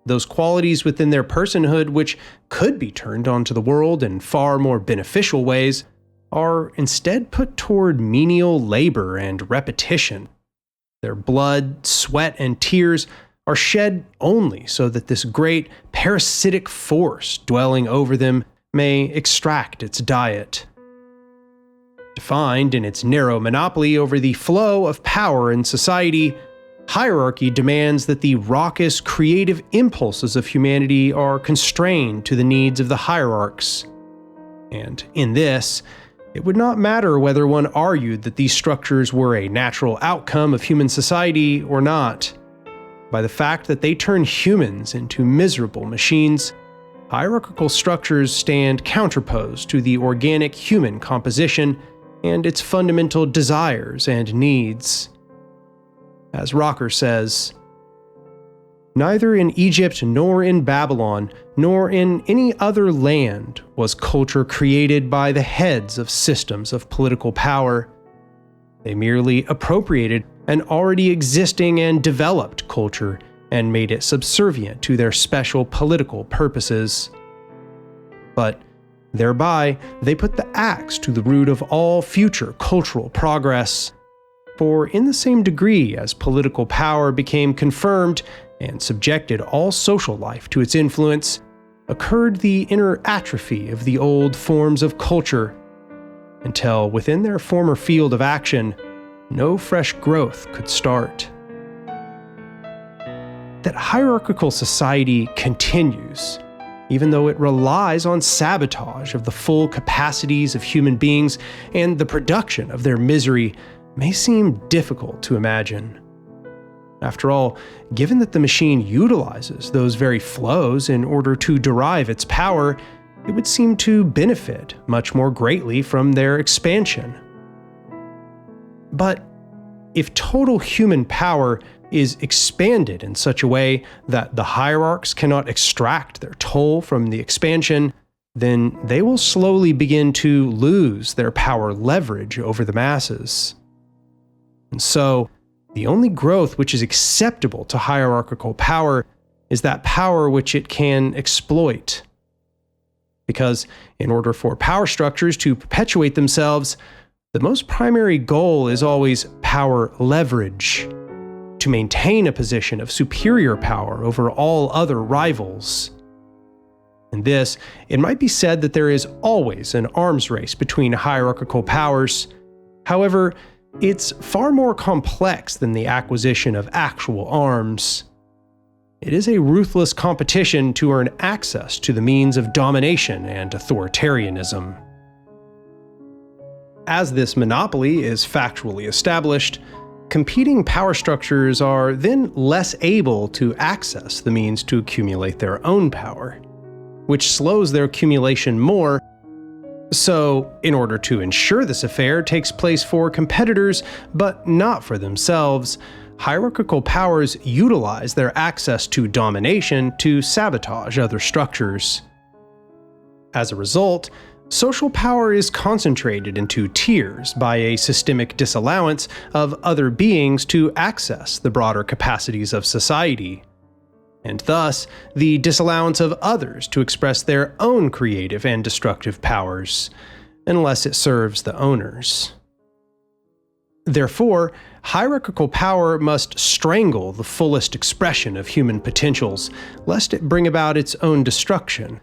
Those qualities within their personhood which could be turned onto the world in far more beneficial ways are instead put toward menial labor and repetition. Their blood, sweat, and tears are shed only so that this great parasitic force dwelling over them may extract its diet. Defined in its narrow monopoly over the flow of power in society, hierarchy demands that the raucous, creative impulses of humanity are constrained to the needs of the hierarchs. And in this, it would not matter whether one argued that these structures were a natural outcome of human society or not. By the fact that they turn humans into miserable machines, hierarchical structures stand counterposed to the organic human composition and its fundamental desires and needs. As Rocker says, "Neither in Egypt nor in Babylon, nor in any other land was culture created by the heads of systems of political power. They merely appropriated an already existing and developed culture and made it subservient to their special political purposes. But thereby, they put the axe to the root of all future cultural progress. For in the same degree as political power became confirmed and subjected all social life to its influence, occurred the inner atrophy of the old forms of culture, until within their former field of action, no fresh growth could start." That hierarchical society continues, even though it relies on sabotage of the full capacities of human beings and the production of their misery, may seem difficult to imagine. After all, given that the machine utilizes those very flows in order to derive its power, it would seem to benefit much more greatly from their expansion. But if total human power is expanded in such a way that the hierarchs cannot extract their toll from the expansion, then they will slowly begin to lose their power leverage over the masses. And so, the only growth which is acceptable to hierarchical power is that power which it can exploit. Because in order for power structures to perpetuate themselves, the most primary goal is always power leverage, to maintain a position of superior power over all other rivals. In this, it might be said that there is always an arms race between hierarchical powers. However, it's far more complex than the acquisition of actual arms. It is a ruthless competition to earn access to the means of domination and authoritarianism. As this monopoly is factually established, competing power structures are then less able to access the means to accumulate their own power, which slows their accumulation more. So, in order to ensure this affair takes place for competitors, but not for themselves, hierarchical powers utilize their access to domination to sabotage other structures. As a result, social power is concentrated into tiers by a systemic disallowance of other beings to access the broader capacities of society, and thus the disallowance of others to express their own creative and destructive powers, unless it serves the owners. Therefore, hierarchical power must strangle the fullest expression of human potentials, lest it bring about its own destruction.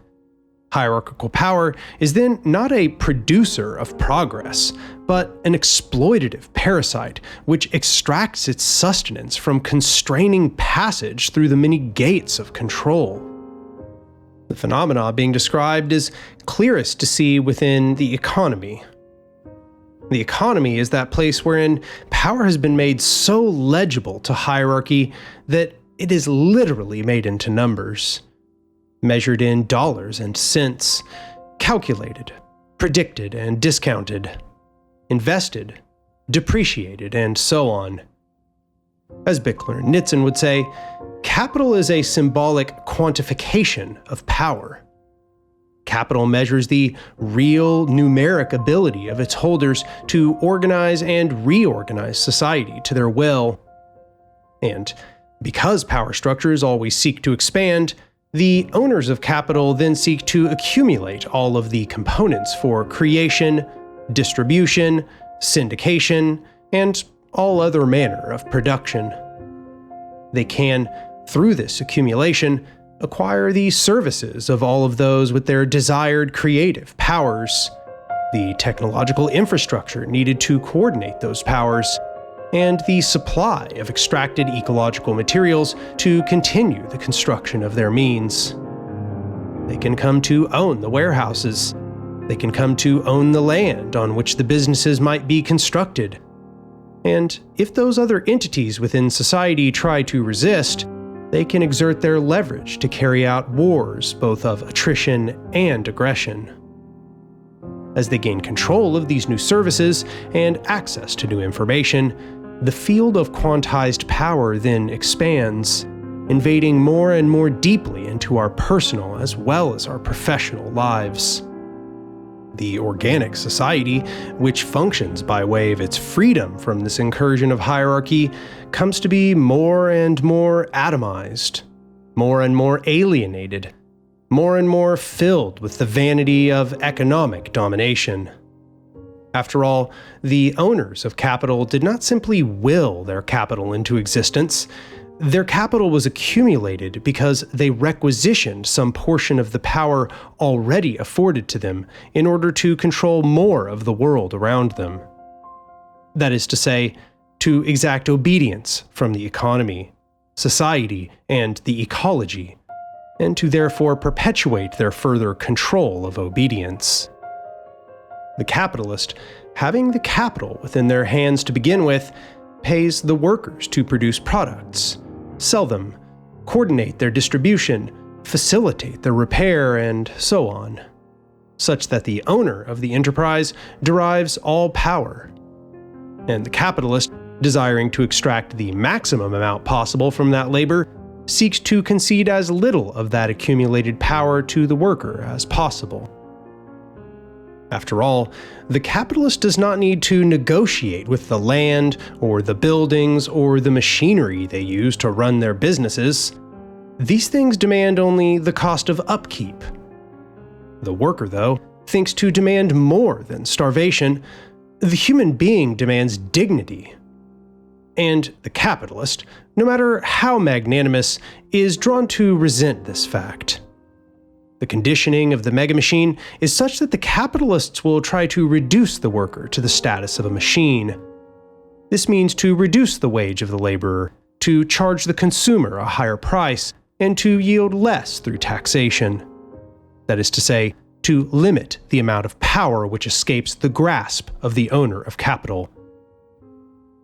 Hierarchical power is then not a producer of progress, but an exploitative parasite which extracts its sustenance from constraining passage through the many gates of control. The phenomena being described is clearest to see within the economy. The economy is that place wherein power has been made so legible to hierarchy that it is literally made into numbers, measured in dollars and cents, calculated, predicted and discounted, invested, depreciated, and so on. As Bickler and Nitzan would say, capital is a symbolic quantification of power. capital measures the real numeric ability of its holders to organize and reorganize society to their will. And because power structures always seek to expand, the owners of capital then seek to accumulate all of the components for creation, distribution, syndication, and all other manner of production. They can, through this accumulation, acquire the services of all of those with their desired creative powers, the technological infrastructure needed to coordinate those powers, and the supply of extracted ecological materials to continue the construction of their means. They can come to own the warehouses. They can come to own the land on which the businesses might be constructed. And if those other entities within society try to resist, they can exert their leverage to carry out wars, both of attrition and aggression. As they gain control of these new services and access to new information, the field of quantized power then expands, invading more and more deeply into our personal as well as our professional lives. The organic society, which functions by way of its freedom from this incursion of hierarchy, comes to be more and more atomized, more and more alienated, more and more filled with the vanity of economic domination. After all, the owners of capital did not simply will their capital into existence. Their capital was accumulated because they requisitioned some portion of the power already afforded to them in order to control more of the world around them. That is to say, to exact obedience from the economy, society, and the ecology, and to therefore perpetuate their further control of obedience. The capitalist, having the capital within their hands to begin with, pays the workers to produce products, sell them, coordinate their distribution, facilitate their repair, and so on, such that the owner of the enterprise derives all power. And the capitalist, desiring to extract the maximum amount possible from that labor, seeks to concede as little of that accumulated power to the worker as possible. After all, the capitalist does not need to negotiate with the land, or the buildings, or the machinery they use to run their businesses. These things demand only the cost of upkeep. The worker, though, thinks to demand more than starvation. The human being demands dignity. And the capitalist, no matter how magnanimous, is drawn to resent this fact. The conditioning of the megamachine is such that the capitalists will try to reduce the worker to the status of a machine. This means to reduce the wage of the laborer, to charge the consumer a higher price, and to yield less through taxation. That is to say, to limit the amount of power which escapes the grasp of the owner of capital.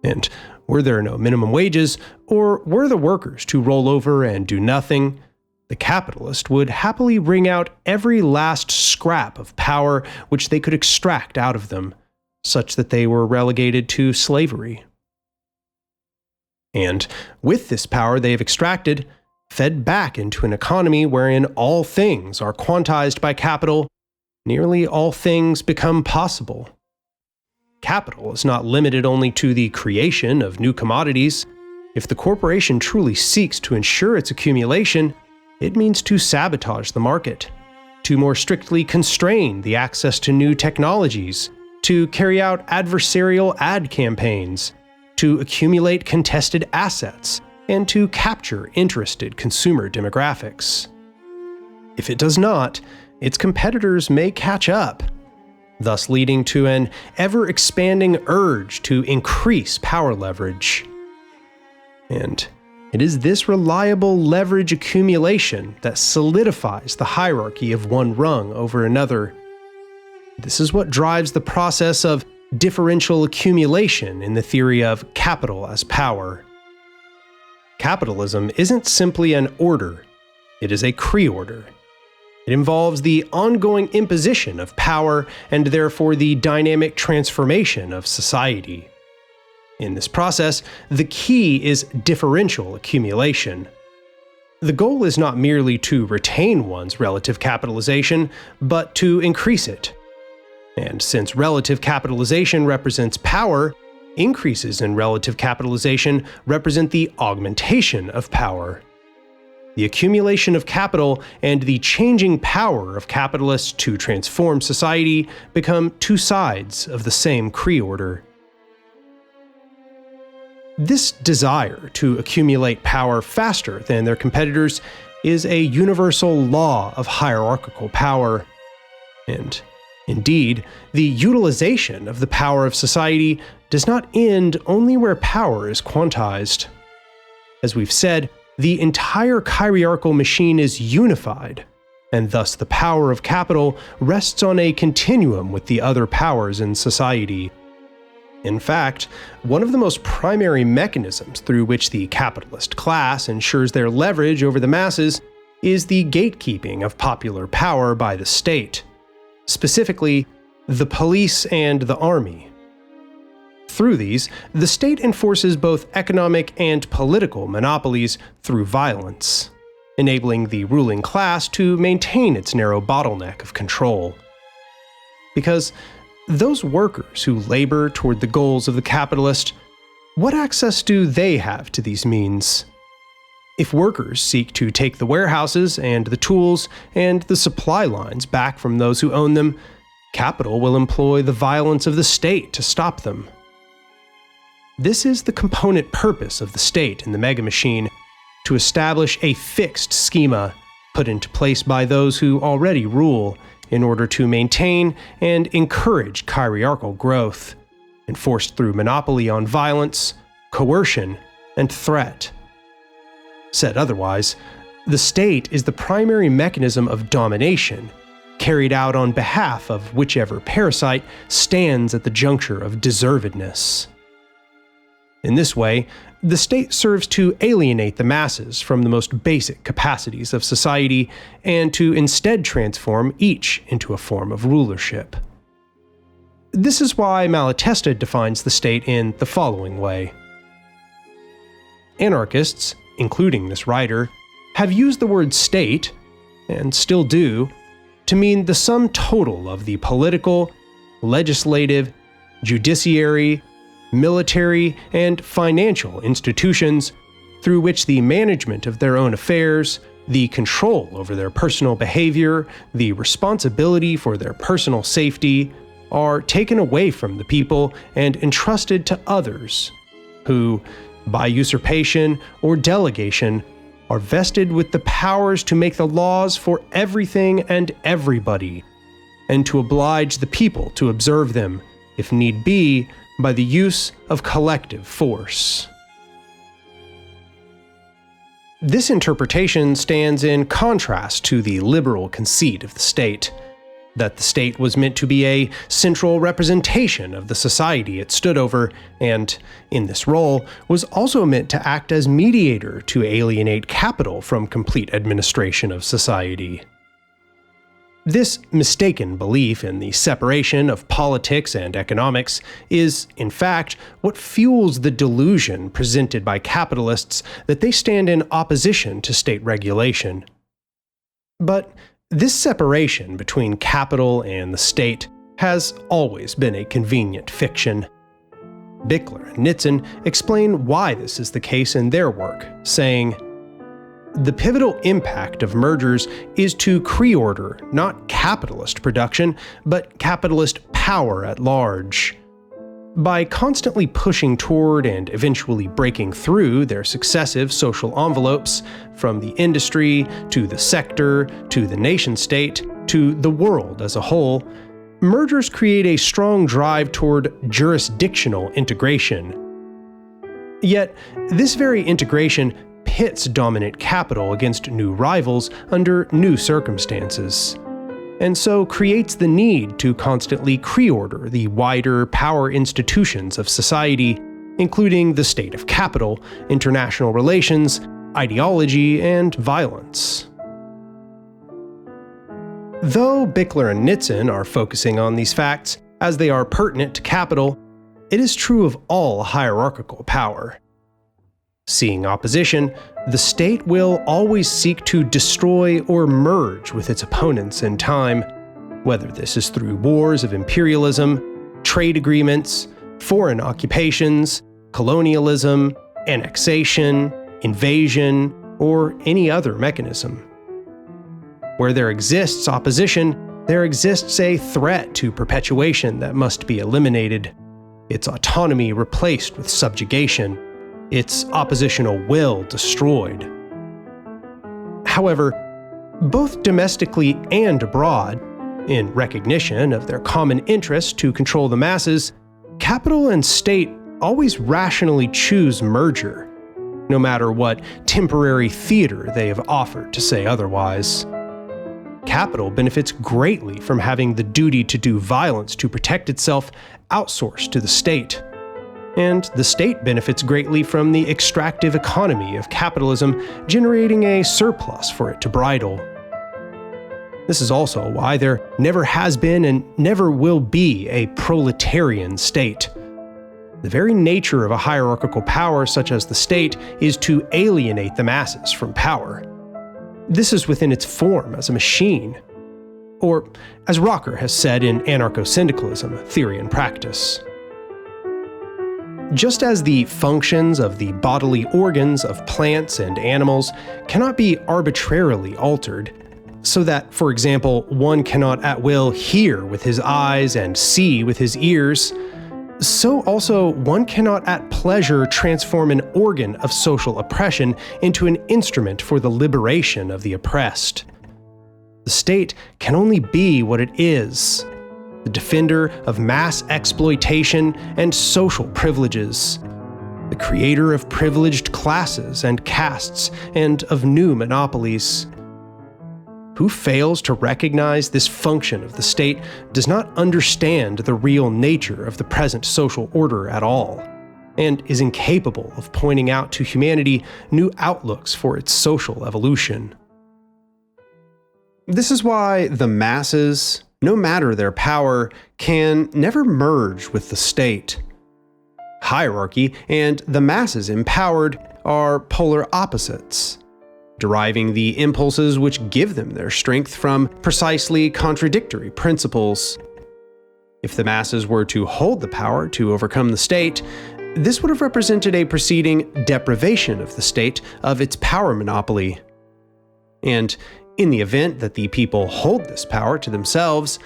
And were there no minimum wages, or were the workers to roll over and do nothing, the capitalist would happily wring out every last scrap of power which they could extract out of them, such that they were relegated to slavery. And with this power they have extracted, fed back into an economy wherein all things are quantized by capital, nearly all things become possible. Capital is not limited only to the creation of new commodities. If the corporation truly seeks to ensure its accumulation, it means to sabotage the market, to more strictly constrain the access to new technologies, to carry out adversarial ad campaigns, to accumulate contested assets, and to capture interested consumer demographics. If it does not, its competitors may catch up, thus leading to an ever-expanding urge to increase power leverage. And it is this reliable leverage accumulation that solidifies the hierarchy of one rung over another. This is what drives the process of differential accumulation in the theory of capital as power. Capitalism isn't simply an order, it is a creorder. It involves the ongoing imposition of power and therefore the dynamic transformation of society. In this process, the key is differential accumulation. The goal is not merely to retain one's relative capitalization, but to increase it. And since relative capitalization represents power, increases in relative capitalization represent the augmentation of power. The accumulation of capital and the changing power of capitalists to transform society become two sides of the same Kree order. This desire to accumulate power faster than their competitors is a universal law of hierarchical power. And indeed, the utilization of the power of society does not end only where power is quantized. As we've said, the entire chiriarchal machine is unified, and thus the power of capital rests on a continuum with the other powers in society. In fact, one of the most primary mechanisms through which the capitalist class ensures their leverage over the masses is the gatekeeping of popular power by the state, specifically the police and the army. Through these, the state enforces both economic and political monopolies through violence, enabling the ruling class to maintain its narrow bottleneck of control. Because those workers who labor toward the goals of the capitalist, what access do they have to these means? If workers seek to take the warehouses and the tools and the supply lines back from those who own them, capital will employ the violence of the state to stop them. This is the component purpose of the state in the mega machine, to establish a fixed schema put into place by those who already rule, in order to maintain and encourage chiriarchal growth, enforced through monopoly on violence, coercion, and threat. Said otherwise, the state is the primary mechanism of domination, carried out on behalf of whichever parasite stands at the juncture of deservedness. In this way, the state serves to alienate the masses from the most basic capacities of society and to instead transform each into a form of rulership. This is why Malatesta defines the state in the following way. Anarchists, including this writer, have used the word state, and still do, to mean the sum total of the political, legislative, judiciary, military, and financial institutions through which the management of their own affairs, the control over their personal behavior, the responsibility for their personal safety, are taken away from the people and entrusted to others, who, by usurpation or delegation, are vested with the powers to make the laws for everything and everybody, and to oblige the people to observe them, if need be, by the use of collective force. This interpretation stands in contrast to the liberal conceit of the state, that the state was meant to be a central representation of the society it stood over, and, in this role, was also meant to act as mediator to alienate capital from complete administration of society. This mistaken belief in the separation of politics and economics is, in fact, what fuels the delusion presented by capitalists that they stand in opposition to state regulation. But this separation between capital and the state has always been a convenient fiction. Bickler and Nitzan explain why this is the case in their work, saying, "The pivotal impact of mergers is to Kree-order not capitalist production, but capitalist power at large. By constantly pushing toward and eventually breaking through their successive social envelopes, from the industry to the sector to the nation-state to the world as a whole, mergers create a strong drive toward jurisdictional integration. Yet, this very integration pits dominant capital against new rivals under new circumstances, and so creates the need to constantly Kree-order the wider power institutions of society, including the state of capital, international relations, ideology, and violence." Though Bickler and Nitzan are focusing on these facts as they are pertinent to capital, it is true of all hierarchical power. Seeing opposition, the state will always seek to destroy or merge with its opponents in time, whether this is through wars of imperialism, trade agreements, foreign occupations, colonialism, annexation, invasion, or any other mechanism. Where there exists opposition, there exists a threat to perpetuation that must be eliminated, its autonomy replaced with subjugation, its oppositional will destroyed. However, both domestically and abroad, in recognition of their common interest to control the masses, capital and state always rationally choose merger, no matter what temporary theater they have offered to say otherwise. Capital benefits greatly from having the duty to do violence to protect itself outsourced to the state. And the state benefits greatly from the extractive economy of capitalism generating a surplus for it to bridle. This is also why there never has been and never will be a proletarian state. The very nature of a hierarchical power such as the state is to alienate the masses from power. This is within its form as a machine. Or, as Rocker has said in Anarcho-Syndicalism, Theory and Practice. Just as the functions of the bodily organs of plants and animals cannot be arbitrarily altered, so that, for example, one cannot at will hear with his eyes and see with his ears, so also one cannot at pleasure transform an organ of social oppression into an instrument for the liberation of the oppressed. The state can only be what it is, the defender of mass exploitation and social privileges, the creator of privileged classes and castes and of new monopolies. Who fails to recognize this function of the state does not understand the real nature of the present social order at all, and is incapable of pointing out to humanity new outlooks for its social evolution. This is why the masses, no matter their power, can never merge with the state. Hierarchy and the masses empowered are polar opposites, deriving the impulses which give them their strength from precisely contradictory principles. If the masses were to hold the power to overcome the state, this would have represented a preceding deprivation of the state of its power monopoly. And in the event that the people hold this power to themselves,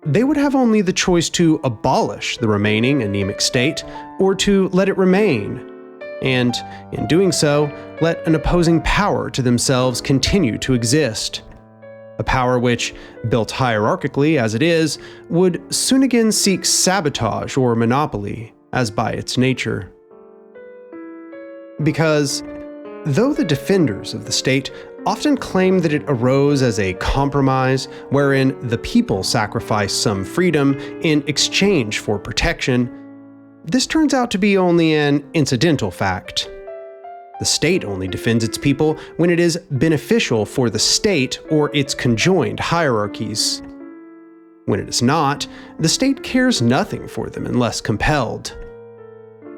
they would have only the choice to abolish the remaining anemic state or to let it remain, and, in doing so, let an opposing power to themselves continue to exist. A power which, built hierarchically as it is, would soon again seek sabotage or monopoly, as by its nature. Because, though the defenders of the state often claim that it arose as a compromise wherein the people sacrifice some freedom in exchange for protection, this turns out to be only an incidental fact. The state only defends its people when it is beneficial for the state or its conjoined hierarchies. When it is not, the state cares nothing for them unless compelled.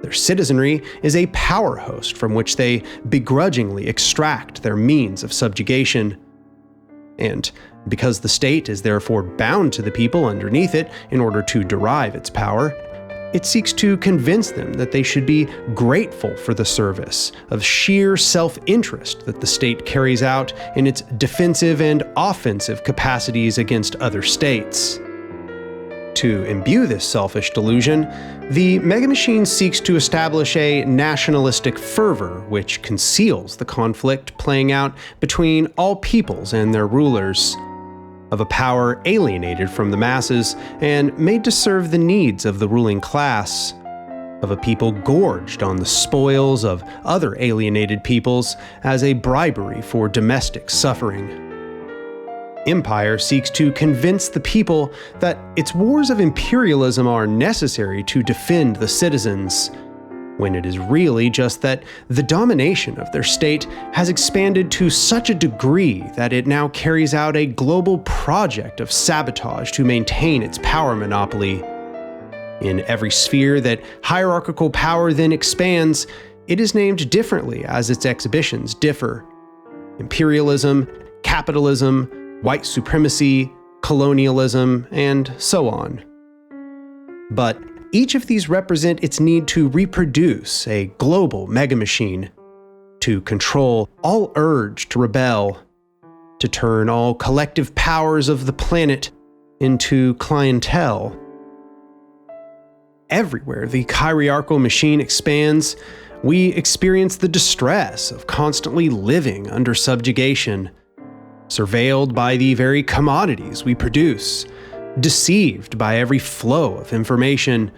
Their citizenry is a power host from which they begrudgingly extract their means of subjugation. And because the state is therefore bound to the people underneath it in order to derive its power, it seeks to convince them that they should be grateful for the service of sheer self-interest that the state carries out in its defensive and offensive capacities against other states. To imbue this selfish delusion, the megamachine seeks to establish a nationalistic fervor which conceals the conflict playing out between all peoples and their rulers, of a power alienated from the masses and made to serve the needs of the ruling class, of a people gorged on the spoils of other alienated peoples as a bribery for domestic suffering. Empire seeks to convince the people that its wars of imperialism are necessary to defend the citizens, when it is really just that the domination of their state has expanded to such a degree that it now carries out a global project of sabotage to maintain its power monopoly. In every sphere that hierarchical power then expands, it is named differently as its exhibitions differ: imperialism, capitalism, white supremacy, colonialism, and so on. But each of these represent its need to reproduce a global megamachine, to control all urge to rebel, to turn all collective powers of the planet into clientele. Everywhere the hierarchical machine expands, we experience the distress of constantly living under subjugation, surveilled by the very commodities we produce, deceived by every flow of information,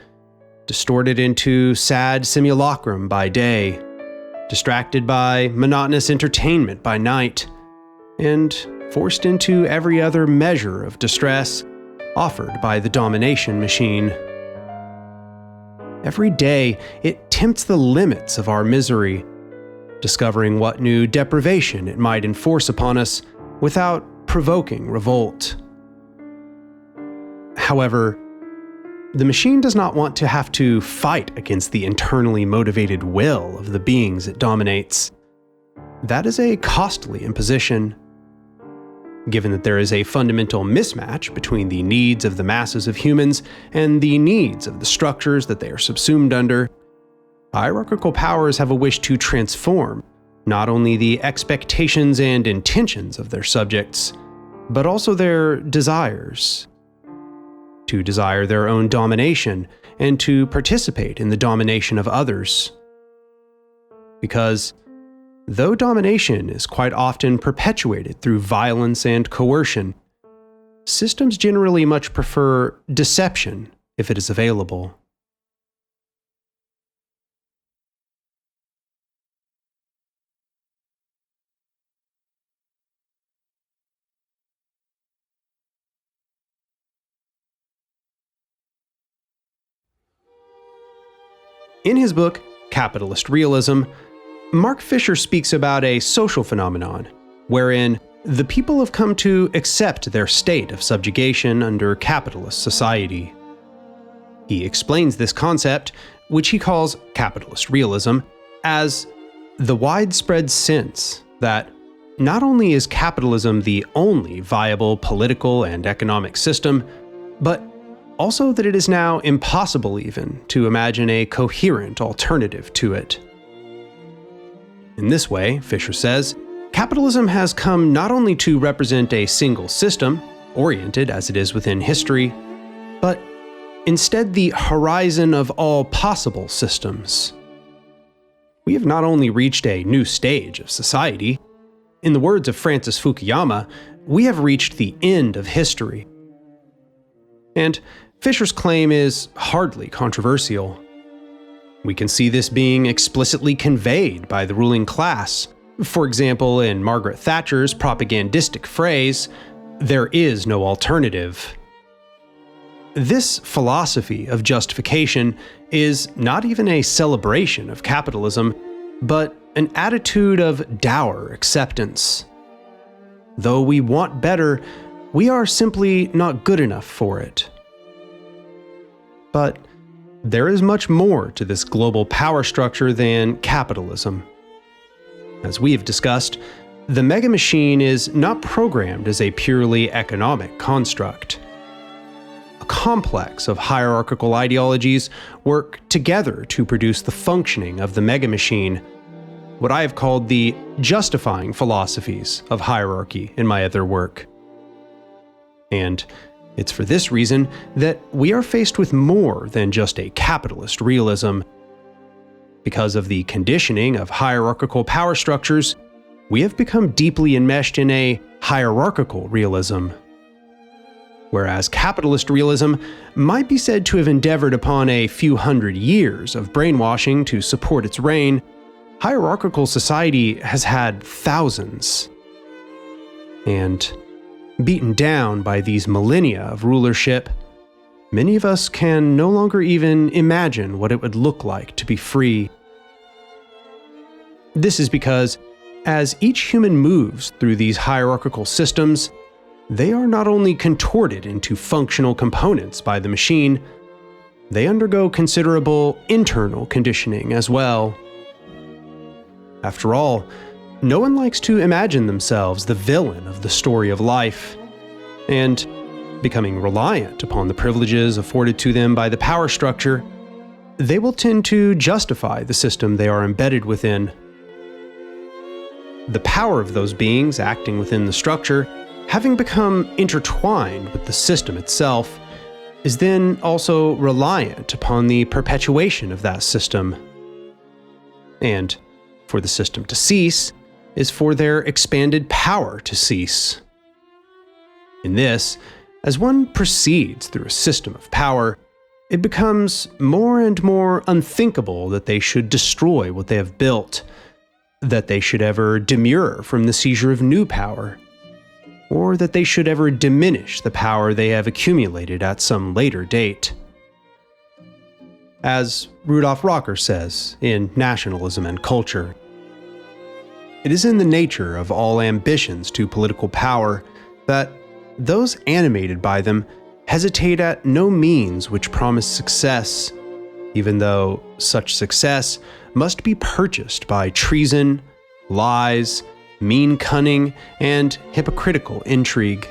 distorted into sad simulacrum by day, distracted by monotonous entertainment by night, and forced into every other measure of distress offered by the domination machine. Every day, it tempts the limits of our misery, discovering what new deprivation it might enforce upon us without provoking revolt. However, the machine does not want to have to fight against the internally motivated will of the beings it dominates. That is a costly imposition. Given that there is a fundamental mismatch between the needs of the masses of humans and the needs of the structures that they are subsumed under, hierarchical powers have a wish to transform not only the expectations and intentions of their subjects, but also their desires. To desire their own domination and to participate in the domination of others. Because though domination is quite often perpetuated through violence and coercion, systems generally much prefer deception if it is available. In his book, Capitalist Realism, Mark Fisher speaks about a social phenomenon wherein the people have come to accept their state of subjugation under capitalist society. He explains this concept, which he calls capitalist realism, as the widespread sense that not only is capitalism the only viable political and economic system, but also that it is now impossible even to imagine a coherent alternative to it. In this way, Fisher says, capitalism has come not only to represent a single system, oriented as it is within history, but instead the horizon of all possible systems. We have not only reached a new stage of society. In the words of Francis Fukuyama, we have reached the end of history. And Fisher's claim is hardly controversial. We can see this being explicitly conveyed by the ruling class. For example, in Margaret Thatcher's propagandistic phrase, "There is no alternative." This philosophy of justification is not even a celebration of capitalism, but an attitude of dour acceptance. Though we want better, we are simply not good enough for it. But there is much more to this global power structure than capitalism. As we have discussed, the mega machine is not programmed as a purely economic construct. A complex of hierarchical ideologies work together to produce the functioning of the mega machine, what I have called the justifying philosophies of hierarchy in my other work. And it's for this reason that we are faced with more than just a capitalist realism. Because of the conditioning of hierarchical power structures, we have become deeply enmeshed in a hierarchical realism. Whereas capitalist realism might be said to have endeavored upon a few hundred years of brainwashing to support its reign, hierarchical society has had thousands. And beaten down by these millennia of rulership, many of us can no longer even imagine what it would look like to be free. This is because, as each human moves through these hierarchical systems, they are not only contorted into functional components by the machine, they undergo considerable internal conditioning as well. After all, no one likes to imagine themselves the villain of the story of life, and becoming reliant upon the privileges afforded to them by the power structure, they will tend to justify the system they are embedded within. The power of those beings acting within the structure, having become intertwined with the system itself, is then also reliant upon the perpetuation of that system. And for the system to cease is for their expanded power to cease. In this, as one proceeds through a system of power, it becomes more and more unthinkable that they should destroy what they have built, that they should ever demur from the seizure of new power, or that they should ever diminish the power they have accumulated at some later date. As Rudolf Rocker says in Nationalism and Culture, it is in the nature of all ambitions to political power that those animated by them hesitate at no means which promise success, even though such success must be purchased by treason, lies, mean cunning, and hypocritical intrigue.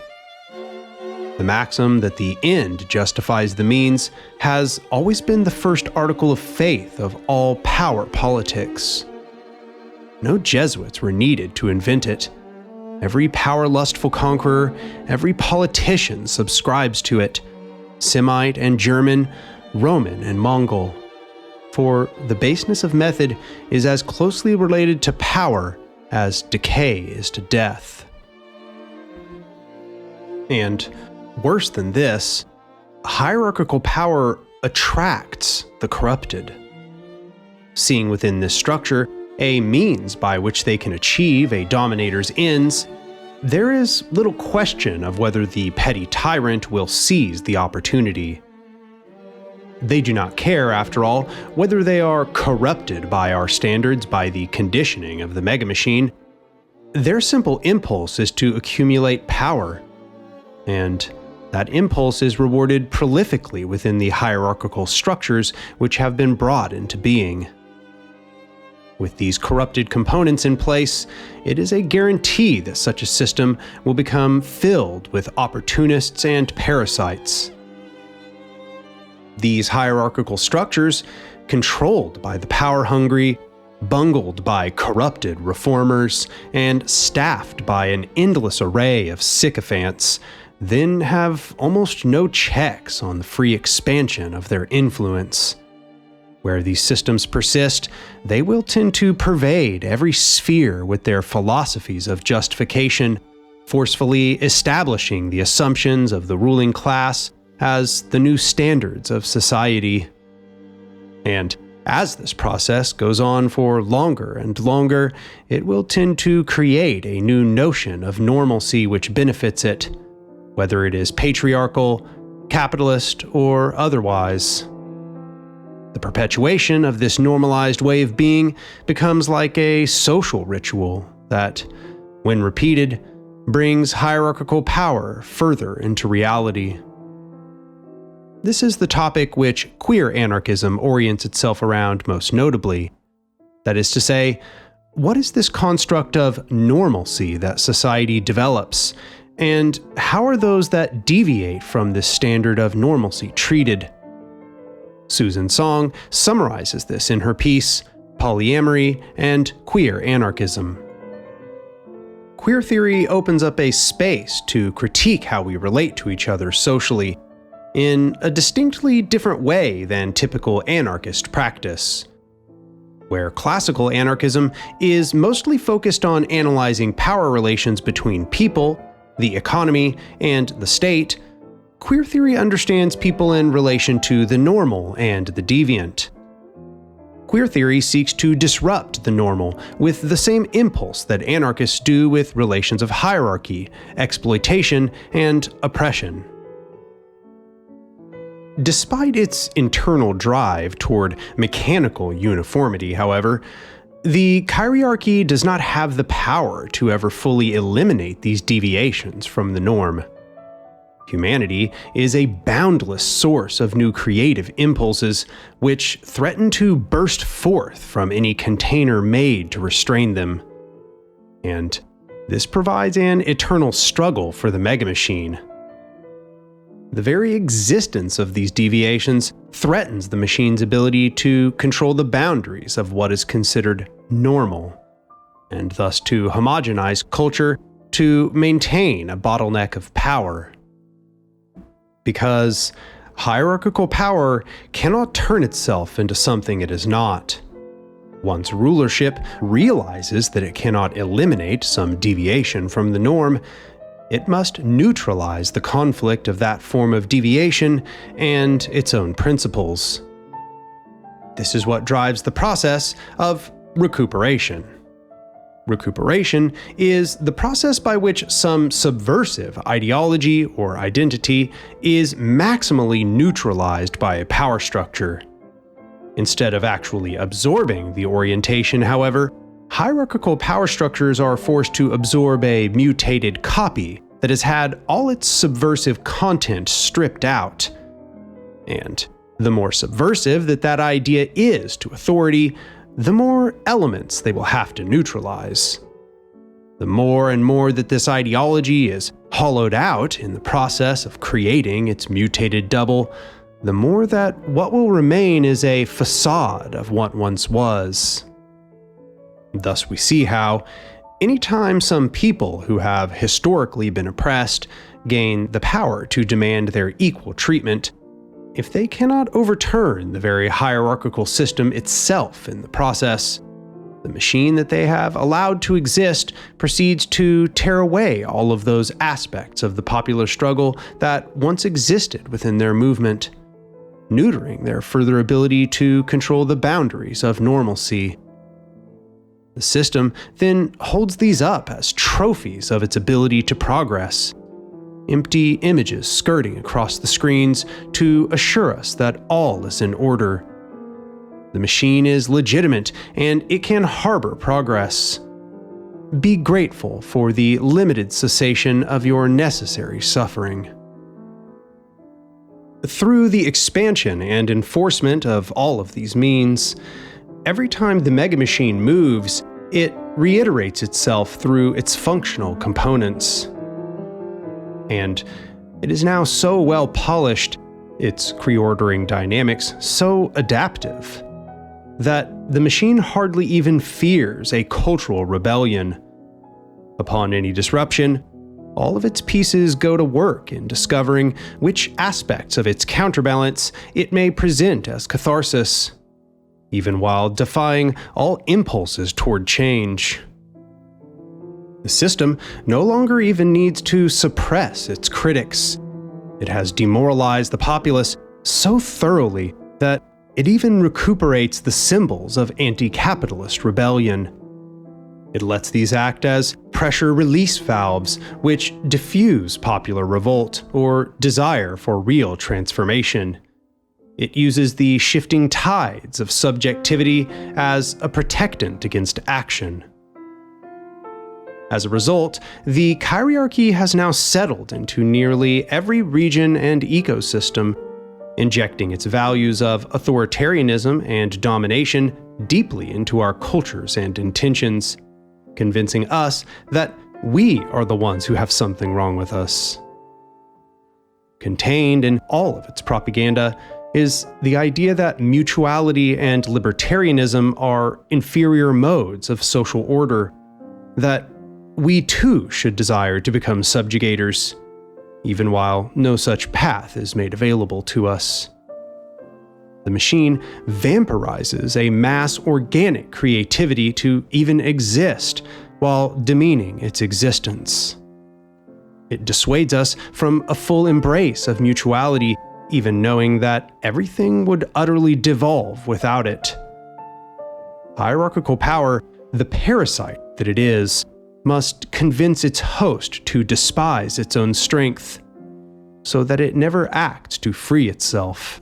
The maxim that the end justifies the means has always been the first article of faith of all power politics. No Jesuits were needed to invent it. Every power-lustful conqueror, every politician subscribes to it, Semite and German, Roman and Mongol. For the baseness of method is as closely related to power as decay is to death. And worse than this, hierarchical power attracts the corrupted. Seeing within this structure a means by which they can achieve a dominator's ends, there is little question of whether the petty tyrant will seize the opportunity. They do not care, after all, whether they are corrupted by our standards by the conditioning of the megamachine. Their simple impulse is to accumulate power, and that impulse is rewarded prolifically within the hierarchical structures which have been brought into being. With these corrupted components in place, it is a guarantee that such a system will become filled with opportunists and parasites. These hierarchical structures, controlled by the power-hungry, bungled by corrupted reformers, and staffed by an endless array of sycophants, then have almost no checks on the free expansion of their influence. Where these systems persist, they will tend to pervade every sphere with their philosophies of justification, forcefully establishing the assumptions of the ruling class as the new standards of society. And as this process goes on for longer and longer, it will tend to create a new notion of normalcy which benefits it, whether it is patriarchal, capitalist, or otherwise. The perpetuation of this normalized way of being becomes like a social ritual that, when repeated, brings hierarchical power further into reality. This is the topic which queer anarchism orients itself around most notably. That is to say, what is this construct of normalcy that society develops, and how are those that deviate from this standard of normalcy treated? Susan Song summarizes this in her piece, Polyamory and Queer Anarchism. Queer theory opens up a space to critique how we relate to each other socially, in a distinctly different way than typical anarchist practice. Where classical anarchism is mostly focused on analyzing power relations between people, the economy, and the state, queer theory understands people in relation to the normal and the deviant. Queer theory seeks to disrupt the normal with the same impulse that anarchists do with relations of hierarchy, exploitation, and oppression. Despite its internal drive toward mechanical uniformity, however, the chirarchy does not have the power to ever fully eliminate these deviations from the norm. Humanity is a boundless source of new creative impulses which threaten to burst forth from any container made to restrain them. And this provides an eternal struggle for the megamachine. The very existence of these deviations threatens the machine's ability to control the boundaries of what is considered normal, and thus to homogenize culture to maintain a bottleneck of power. Because hierarchical power cannot turn itself into something it is not. Once rulership realizes that it cannot eliminate some deviation from the norm, it must neutralize the conflict of that form of deviation and its own principles. This is what drives the process of recuperation. Recuperation is the process by which some subversive ideology or identity is maximally neutralized by a power structure. Instead of actually absorbing the orientation, however, hierarchical power structures are forced to absorb a mutated copy that has had all its subversive content stripped out. And the more subversive that idea is to authority, the more elements they will have to neutralize. The more and more that this ideology is hollowed out in the process of creating its mutated double, the more that what will remain is a facade of what once was. Thus we see how, anytime some people who have historically been oppressed gain the power to demand their equal treatment, if they cannot overturn the very hierarchical system itself in the process, the machine that they have allowed to exist proceeds to tear away all of those aspects of the popular struggle that once existed within their movement, neutering their further ability to control the boundaries of normalcy. The system then holds these up as trophies of its ability to progress, empty images skirting across the screens to assure us that all is in order. The machine is legitimate and it can harbor progress. Be grateful for the limited cessation of your necessary suffering. Through the expansion and enforcement of all of these means, every time the megamachine moves, it reiterates itself through its functional components. And it is now so well polished, its preordering dynamics so adaptive, that the machine hardly even fears a cultural rebellion. Upon any disruption, all of its pieces go to work in discovering which aspects of its counterbalance it may present as catharsis, even while defying all impulses toward change. The system no longer even needs to suppress its critics. It has demoralized the populace so thoroughly that it even recuperates the symbols of anti-capitalist rebellion. It lets these act as pressure release valves which diffuse popular revolt or desire for real transformation. It uses the shifting tides of subjectivity as a protectant against action. As a result, the chirarchy has now settled into nearly every region and ecosystem, injecting its values of authoritarianism and domination deeply into our cultures and intentions, convincing us that we are the ones who have something wrong with us. Contained in all of its propaganda is the idea that mutuality and libertarianism are inferior modes of social order, that we too should desire to become subjugators, even while no such path is made available to us. The machine vampirizes a mass organic creativity to even exist, while demeaning its existence. It dissuades us from a full embrace of mutuality, even knowing that everything would utterly devolve without it. Hierarchical power, the parasite that it is, must convince its host to despise its own strength, so that it never acts to free itself.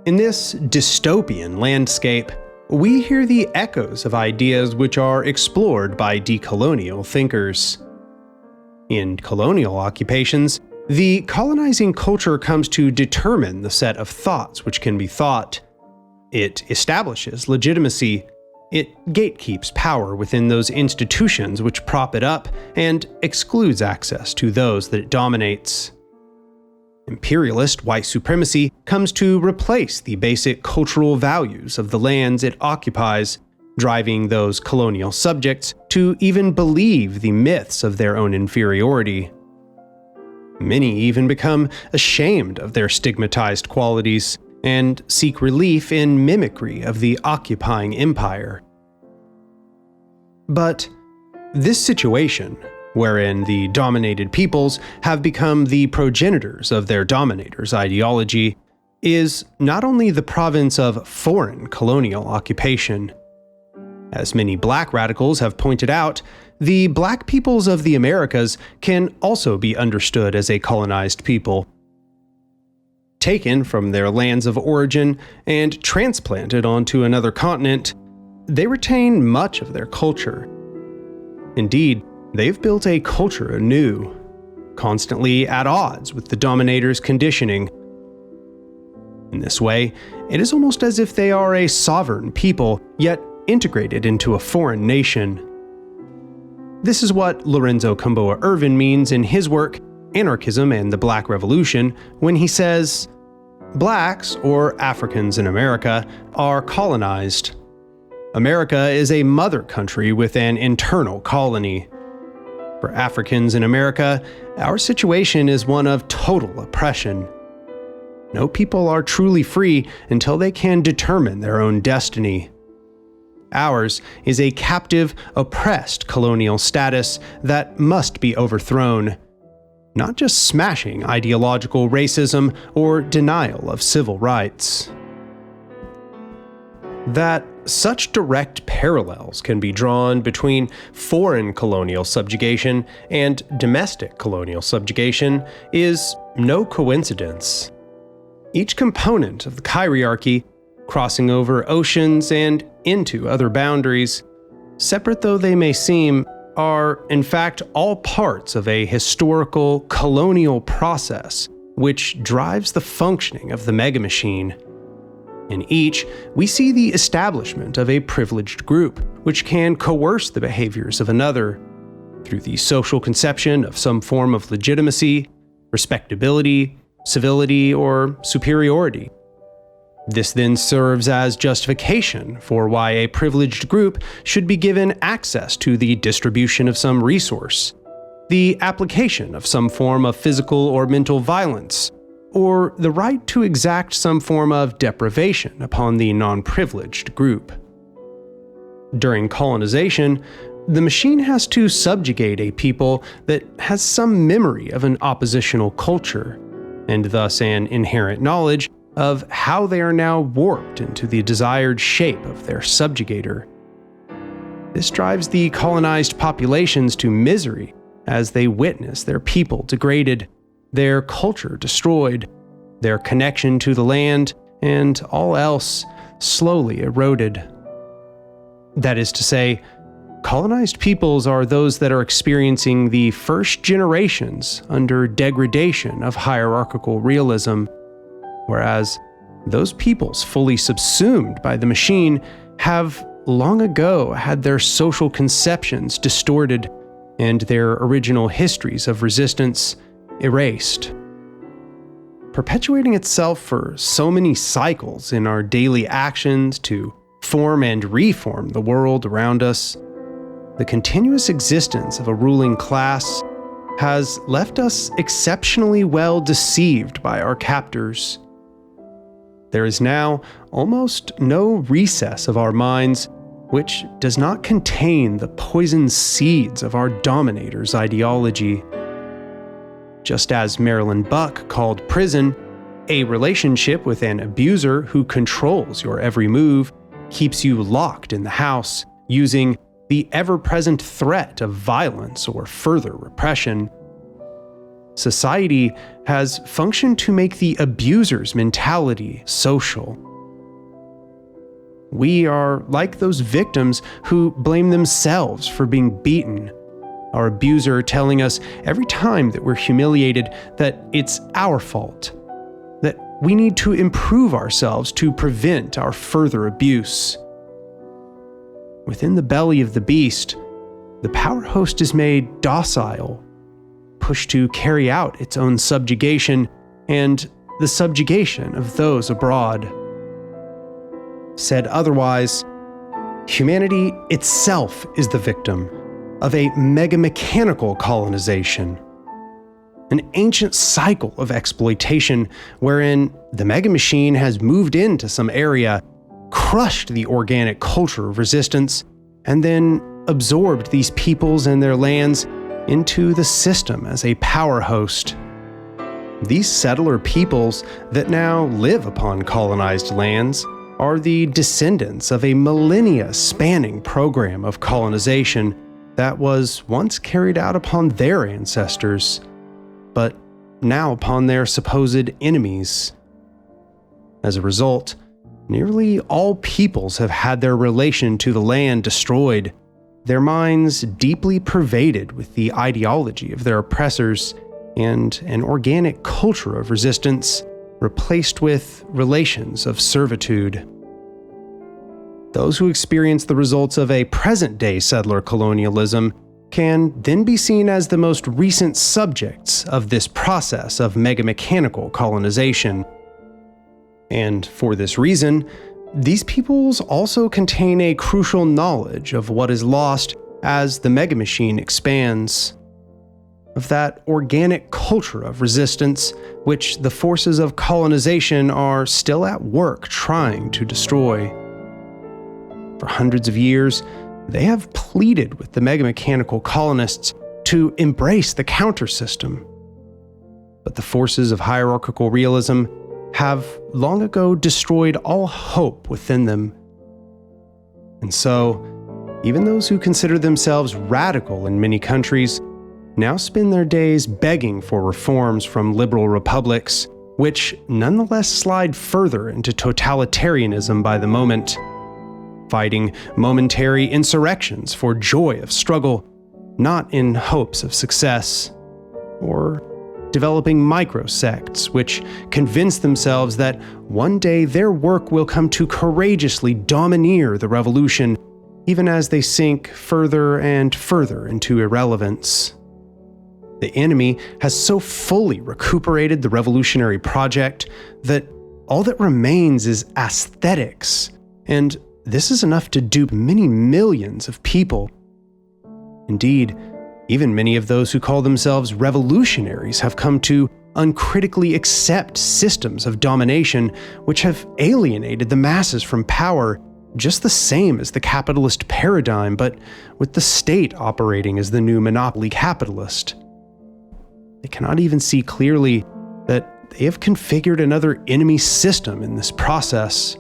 In this dystopian landscape, we hear the echoes of ideas which are explored by decolonial thinkers. In colonial occupations, The colonizing culture comes to determine the set of thoughts which can be thought. It establishes legitimacy. It gatekeeps power within those institutions which prop it up and excludes access to those that it dominates. Imperialist white supremacy comes to replace the basic cultural values of the lands it occupies, driving those colonial subjects to even believe the myths of their own inferiority. Many even become ashamed of their stigmatized qualities and seek relief in mimicry of the occupying empire. But this situation, wherein the dominated peoples have become the progenitors of their dominators' ideology, is not only the province of foreign colonial occupation. As many black radicals have pointed out, the black peoples of the Americas can also be understood as a colonized people. Taken from their lands of origin and transplanted onto another continent, they retain much of their culture. Indeed, they've built a culture anew, constantly at odds with the dominator's conditioning. In this way, it is almost as if they are a sovereign people, yet integrated into a foreign nation. This is what Lorenzo Camboa Irvin means in his work, Anarchism and the Black Revolution, when he says, "Blacks, or Africans in America, are colonized. America is a mother country with an internal colony. For Africans in America, our situation is one of total oppression. No people are truly free until they can determine their own destiny. Ours is a captive, oppressed colonial status that must be overthrown, not just smashing ideological racism or denial of civil rights." That such direct parallels can be drawn between foreign colonial subjugation and domestic colonial subjugation is no coincidence. Each component of the chirarchy, crossing over oceans and into other boundaries, separate though they may seem, are in fact all parts of a historical colonial process which drives the functioning of the megamachine. In each, we see the establishment of a privileged group, which can coerce the behaviors of another through the social conception of some form of legitimacy, respectability, civility, or superiority. This then serves as justification for why a privileged group should be given access to the distribution of some resource, the application of some form of physical or mental violence, or the right to exact some form of deprivation upon the non-privileged group. During colonization, the machine has to subjugate a people that has some memory of an oppositional culture, and thus an inherent knowledge of how they are now warped into the desired shape of their subjugator. This drives the colonized populations to misery as they witness their people degraded, their culture destroyed, their connection to the land, and all else slowly eroded. That is to say, colonized peoples are those that are experiencing the first generations under degradation of hierarchical realism, whereas those peoples fully subsumed by the machine have long ago had their social conceptions distorted and their original histories of resistance erased. Perpetuating itself for so many cycles in our daily actions to form and reform the world around us, the continuous existence of a ruling class has left us exceptionally well deceived by our captors. There is now almost no recess of our minds which does not contain the poisoned seeds of our dominator's ideology. Just as Marilyn Buck called prison a relationship with an abuser who controls your every move, keeps you locked in the house, using the ever-present threat of violence or further repression, society has functioned to make the abuser's mentality social. We are like those victims who blame themselves for being beaten, our abuser telling us every time that we're humiliated that it's our fault, that we need to improve ourselves to prevent our further abuse. Within the belly of the beast, the power host is made docile, pushed to carry out its own subjugation and the subjugation of those abroad. Said otherwise, humanity itself is the victim of a mega-mechanical colonization, an ancient cycle of exploitation wherein the mega-machine has moved into some area, crushed the organic culture of resistance, and then absorbed these peoples and their lands into the system as a power host. These settler peoples that now live upon colonized lands are the descendants of a millennia-spanning program of colonization that was once carried out upon their ancestors, but now upon their supposed enemies. As a result, nearly all peoples have had their relation to the land destroyed, their minds deeply pervaded with the ideology of their oppressors, and an organic culture of resistance replaced with relations of servitude. Those who experience the results of a present-day settler colonialism can then be seen as the most recent subjects of this process of mega-mechanical colonization. And for this reason, these peoples also contain a crucial knowledge of what is lost as the mega-machine expands, of that organic culture of resistance which the forces of colonization are still at work trying to destroy. For hundreds of years, they have pleaded with the mega-mechanical colonists to embrace the counter-system. But the forces of hierarchical realism have long ago destroyed all hope within them. And so, even those who consider themselves radical in many countries now spend their days begging for reforms from liberal republics, which nonetheless slide further into totalitarianism by the moment, fighting momentary insurrections for joy of struggle, not in hopes of success, or developing microsects which convince themselves that one day their work will come to courageously domineer the revolution, even as they sink further and further into irrelevance. The enemy has so fully recuperated the revolutionary project that all that remains is aesthetics, and this is enough to dupe many millions of people. Indeed, even many of those who call themselves revolutionaries have come to uncritically accept systems of domination which have alienated the masses from power, just the same as the capitalist paradigm, but with the state operating as the new monopoly capitalist. They cannot even see clearly that they have configured another enemy system in this process.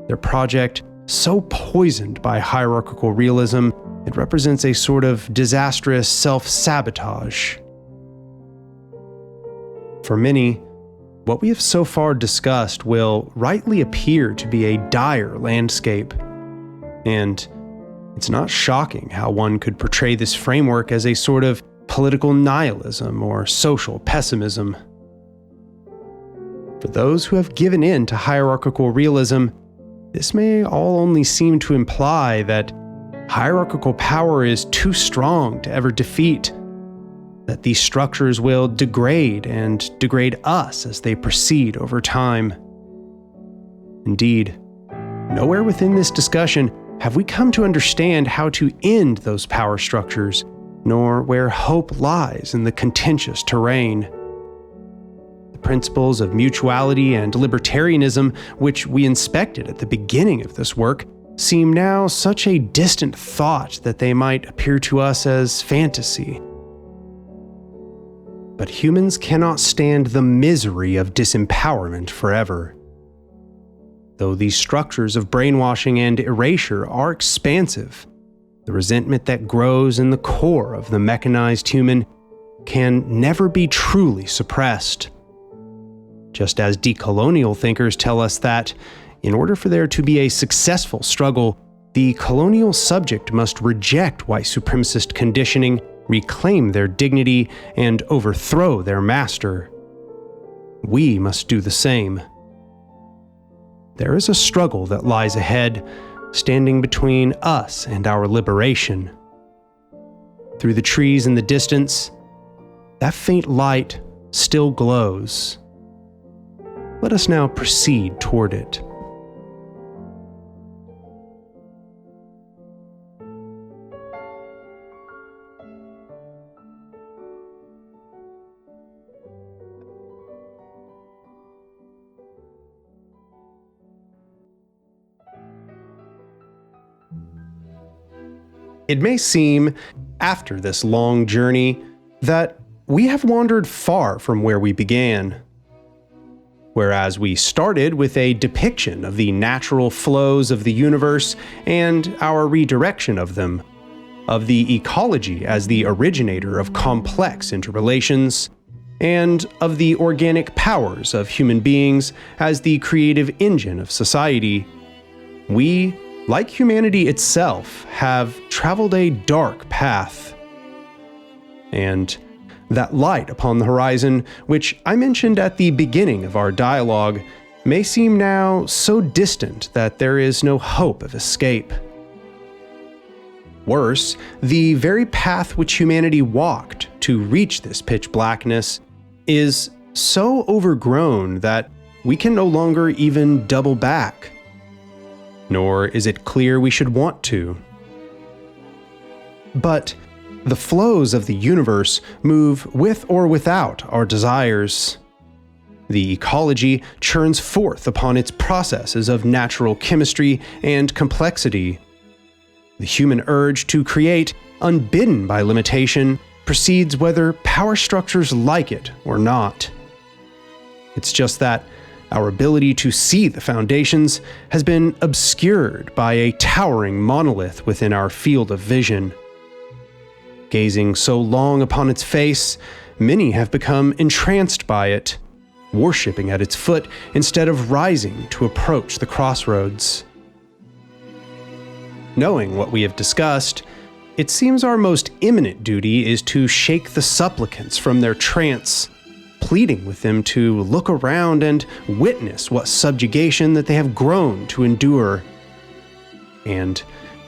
Their project, so poisoned by hierarchical realism, it represents a sort of disastrous self-sabotage. For many, what we have so far discussed will rightly appear to be a dire landscape. And it's not shocking how one could portray this framework as a sort of political nihilism or social pessimism. For those who have given in to hierarchical realism, this may all only seem to imply that hierarchical power is too strong to ever defeat, that these structures will degrade and degrade us as they proceed over time. Indeed, nowhere within this discussion have we come to understand how to end those power structures, nor where hope lies in the contentious terrain. The principles of mutuality and libertarianism, which we inspected at the beginning of this work, seem now such a distant thought that they might appear to us as fantasy. But humans cannot stand the misery of disempowerment forever. Though these structures of brainwashing and erasure are expansive, the resentment that grows in the core of the mechanized human can never be truly suppressed. Just as decolonial thinkers tell us that, in order for there to be a successful struggle, the colonial subject must reject white supremacist conditioning reclaim their dignity, and overthrow their master. We must do the same. There is a struggle that lies ahead, standing between us and our liberation. Through the trees in the distance, that faint light still glows. Let us now proceed toward it. It may seem, after this long journey, that we have wandered far from where we began. Whereas we started with a depiction of the natural flows of the universe and our redirection of them, of the ecology as the originator of complex interrelations, and of the organic powers of human beings as the creative engine of society, we, like humanity itself, have traveled a dark path. And that light upon the horizon, which I mentioned at the beginning of our dialogue, may seem now so distant that there is no hope of escape. Worse, the very path which humanity walked to reach this pitch blackness is so overgrown that we can no longer even double back. Nor is it clear we should want to. But the flows of the universe move with or without our desires. The ecology churns forth upon its processes of natural chemistry and complexity. The human urge to create, unbidden by limitation, proceeds whether power structures like it or not. It's just that our ability to see the foundations has been obscured by a towering monolith within our field of vision. Gazing so long upon its face, many have become entranced by it, worshipping at its foot instead of rising to approach the crossroads. Knowing what we have discussed, it seems our most imminent duty is to shake the supplicants from their trance, pleading with them to look around and witness what subjugation that they have grown to endure. And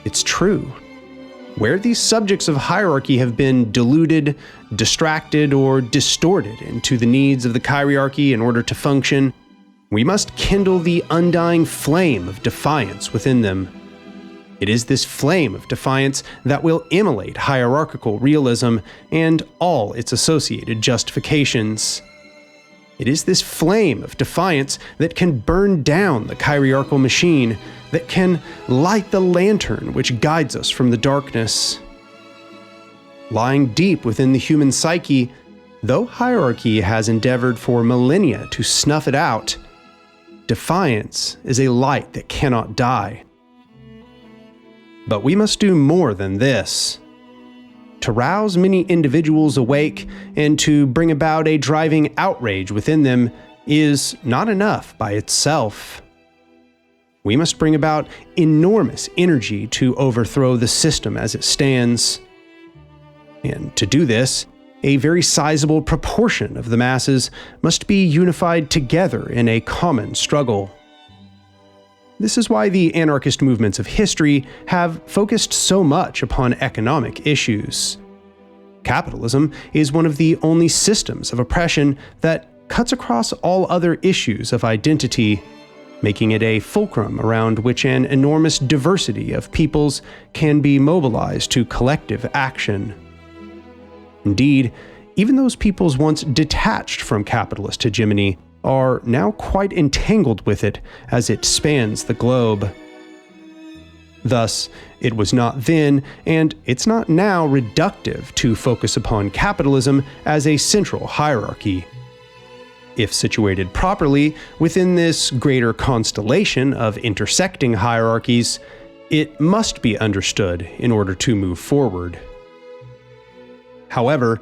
it's true. Where these subjects of hierarchy have been deluded, distracted, or distorted into the needs of the chiriarchy in order to function, we must kindle the undying flame of defiance within them. It is this flame of defiance that will immolate hierarchical realism and all its associated justifications. It is this flame of defiance that can burn down the chiriarchal machine, that can light the lantern which guides us from the darkness. Lying deep within the human psyche, though hierarchy has endeavored for millennia to snuff it out, defiance is a light that cannot die. But we must do more than this. To rouse many individuals awake and to bring about a driving outrage within them is not enough by itself. We must bring about enormous energy to overthrow the system as it stands. And to do this, a very sizable proportion of the masses must be unified together in a common struggle. This is why the anarchist movements of history have focused so much upon economic issues. Capitalism is one of the only systems of oppression that cuts across all other issues of identity, making it a fulcrum around which an enormous diversity of peoples can be mobilized to collective action. Indeed, even those peoples once detached from capitalist hegemony are now quite entangled with it as it spans the globe. Thus, it was not then, and it's not now, reductive to focus upon capitalism as a central hierarchy. If situated properly within this greater constellation of intersecting hierarchies, it must be understood in order to move forward. However,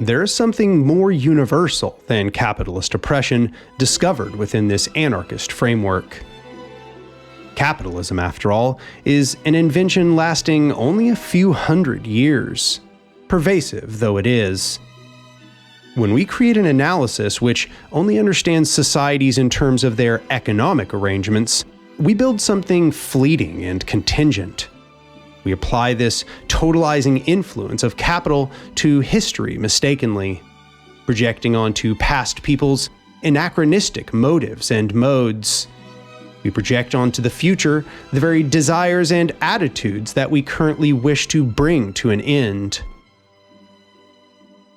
there is something more universal than capitalist oppression discovered within this anarchist framework. Capitalism, after all, is an invention lasting only a few hundred years. pervasive though it is. When we create an analysis which only understands societies in terms of their economic arrangements, we build something fleeting and contingent. We apply this totalizing influence of capital to history mistakenly, projecting onto past people's anachronistic motives and modes. We project onto the future the very desires and attitudes that we currently wish to bring to an end.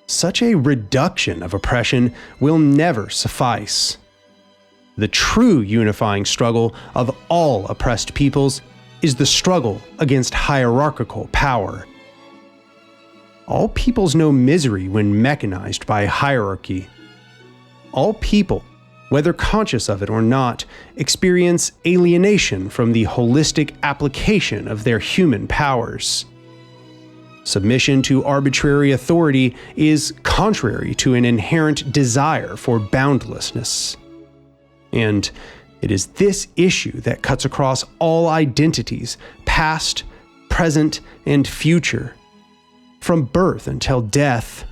Such a reduction of oppression will never suffice. The true unifying struggle of all oppressed peoples is the struggle against hierarchical power. All peoples know misery when mechanized by hierarchy. All people, whether conscious of it or not, experience alienation from the holistic application of their human powers. Submission to arbitrary authority is contrary to an inherent desire for boundlessness. And it is this issue that cuts across all identities, past, present, and future, from birth until death,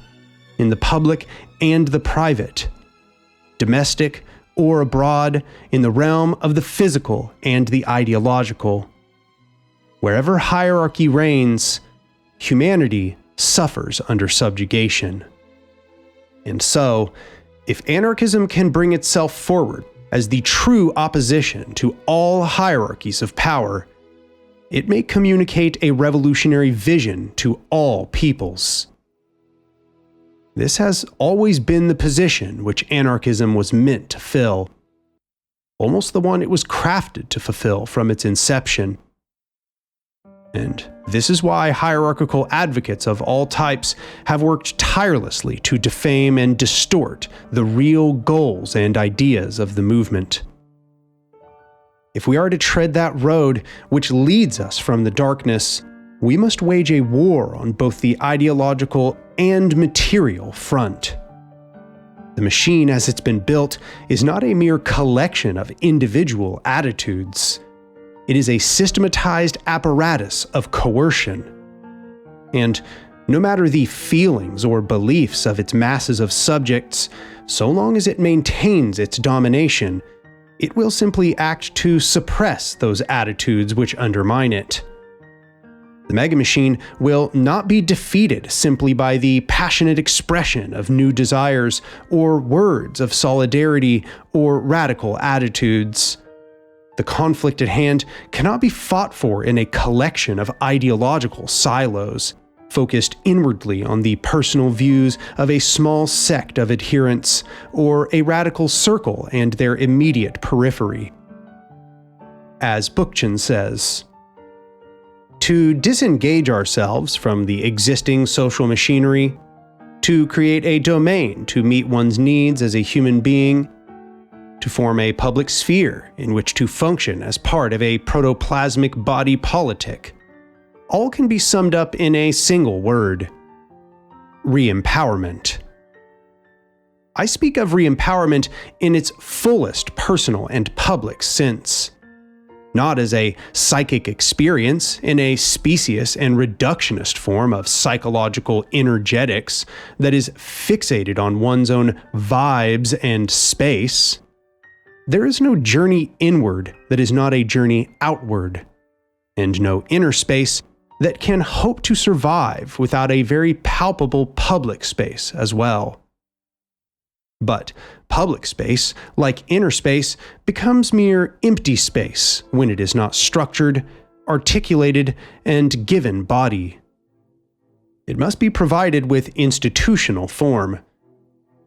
in the public and the private, domestic or abroad, in the realm of the physical and the ideological. Wherever hierarchy reigns, humanity suffers under subjugation. And so, if anarchism can bring itself forward as the true opposition to all hierarchies of power, it may communicate a revolutionary vision to all peoples. This has always been the position which anarchism was meant to fill, almost the one it was crafted to fulfill from its inception. And this is why hierarchical advocates of all types have worked tirelessly to defame and distort the real goals and ideas of the movement. If we are to tread that road which leads us from the darkness, we must wage a war on both the ideological and material front. The machine as it's been built is not a mere collection of individual attitudes. It is a systematized apparatus of coercion. And no matter the feelings or beliefs of its masses of subjects, so long as it maintains its domination, it will simply act to suppress those attitudes which undermine it. The Mega Machine will not be defeated simply by the passionate expression of new desires or words of solidarity or radical attitudes. The conflict at hand cannot be fought for in a collection of ideological silos, focused inwardly on the personal views of a small sect of adherents or a radical circle and their immediate periphery. As Bookchin says, to disengage ourselves from the existing social machinery, to create a domain to meet one's needs as a human being, to form a public sphere in which to function as part of a protoplasmic body politic, all can be summed up in a single word: re-empowerment. I speak of re-empowerment in its fullest personal and public sense, not as a psychic experience in a specious and reductionist form of psychological energetics that is fixated on one's own vibes and space. There is no journey inward that is not a journey outward, and no inner space that can hope to survive without a very palpable public space as well. But public space, like inner space, becomes mere empty space when it is not structured, articulated, and given body. It must be provided with institutional form,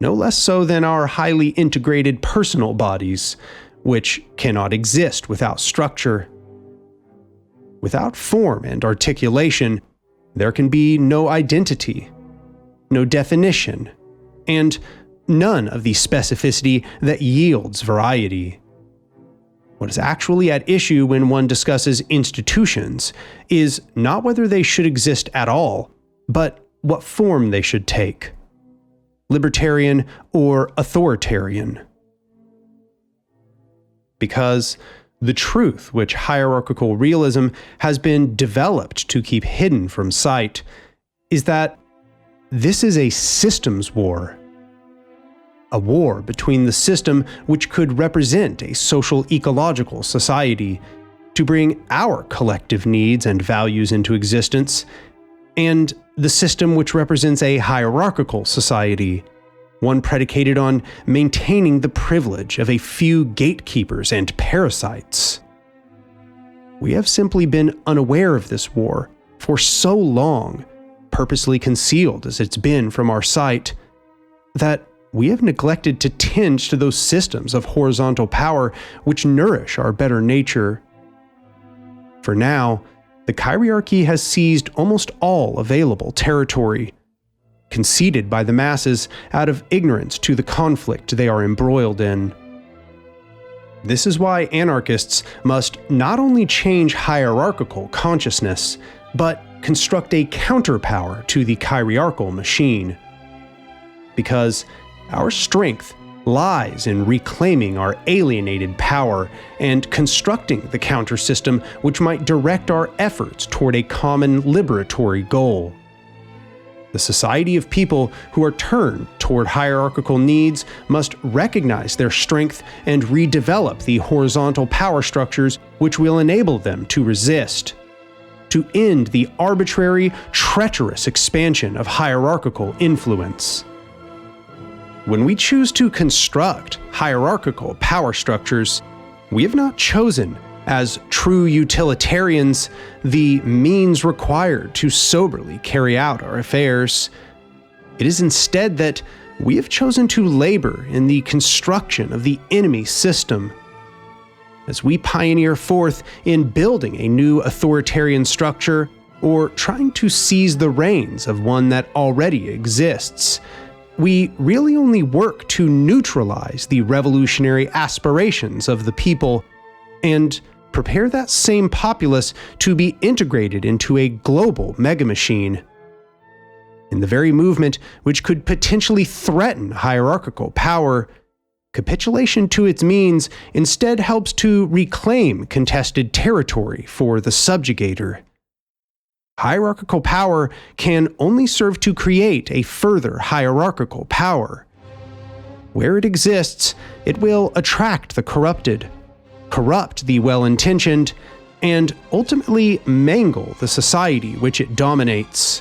no less so than our highly integrated personal bodies, which cannot exist without structure. Without form and articulation, there can be no identity, no definition, and none of the specificity that yields variety. What is actually at issue when one discusses institutions is not whether they should exist at all, but what form they should take: libertarian or authoritarian. Because the truth which hierarchical realism has been developed to keep hidden from sight is that this is a systems war. A war between the system which could represent a social ecological society to bring our collective needs and values into existence, and the system which represents a hierarchical society, one predicated on maintaining the privilege of a few gatekeepers and parasites. We have simply been unaware of this war for so long, purposely concealed as it's been from our sight, that we have neglected to tend to those systems of horizontal power which nourish our better nature. For now, the Kyriarchy has seized almost all available territory, conceded by the masses out of ignorance to the conflict they are embroiled in. This is why anarchists must not only change hierarchical consciousness, but construct a counterpower to the Kyriarchal machine. Because our strength lies in reclaiming our alienated power and constructing the counter-system which might direct our efforts toward a common liberatory goal. The society of people who are turned toward hierarchical needs must recognize their strength and redevelop the horizontal power structures which will enable them to resist, to end the arbitrary, treacherous expansion of hierarchical influence. When we choose to construct hierarchical power structures, we have not chosen, as true utilitarians, the means required to soberly carry out our affairs. It is instead that we have chosen to labor in the construction of the enemy system. As we pioneer forth in building a new authoritarian structure, or trying to seize the reins of one that already exists, we really only work to neutralize the revolutionary aspirations of the people and prepare that same populace to be integrated into a global megamachine. In the very movement which could potentially threaten hierarchical power, capitulation to its means instead helps to reclaim contested territory for the subjugator. Hierarchical power can only serve to create a further hierarchical power. Where it exists, it will attract the corrupted, corrupt the well-intentioned, and ultimately mangle the society which it dominates.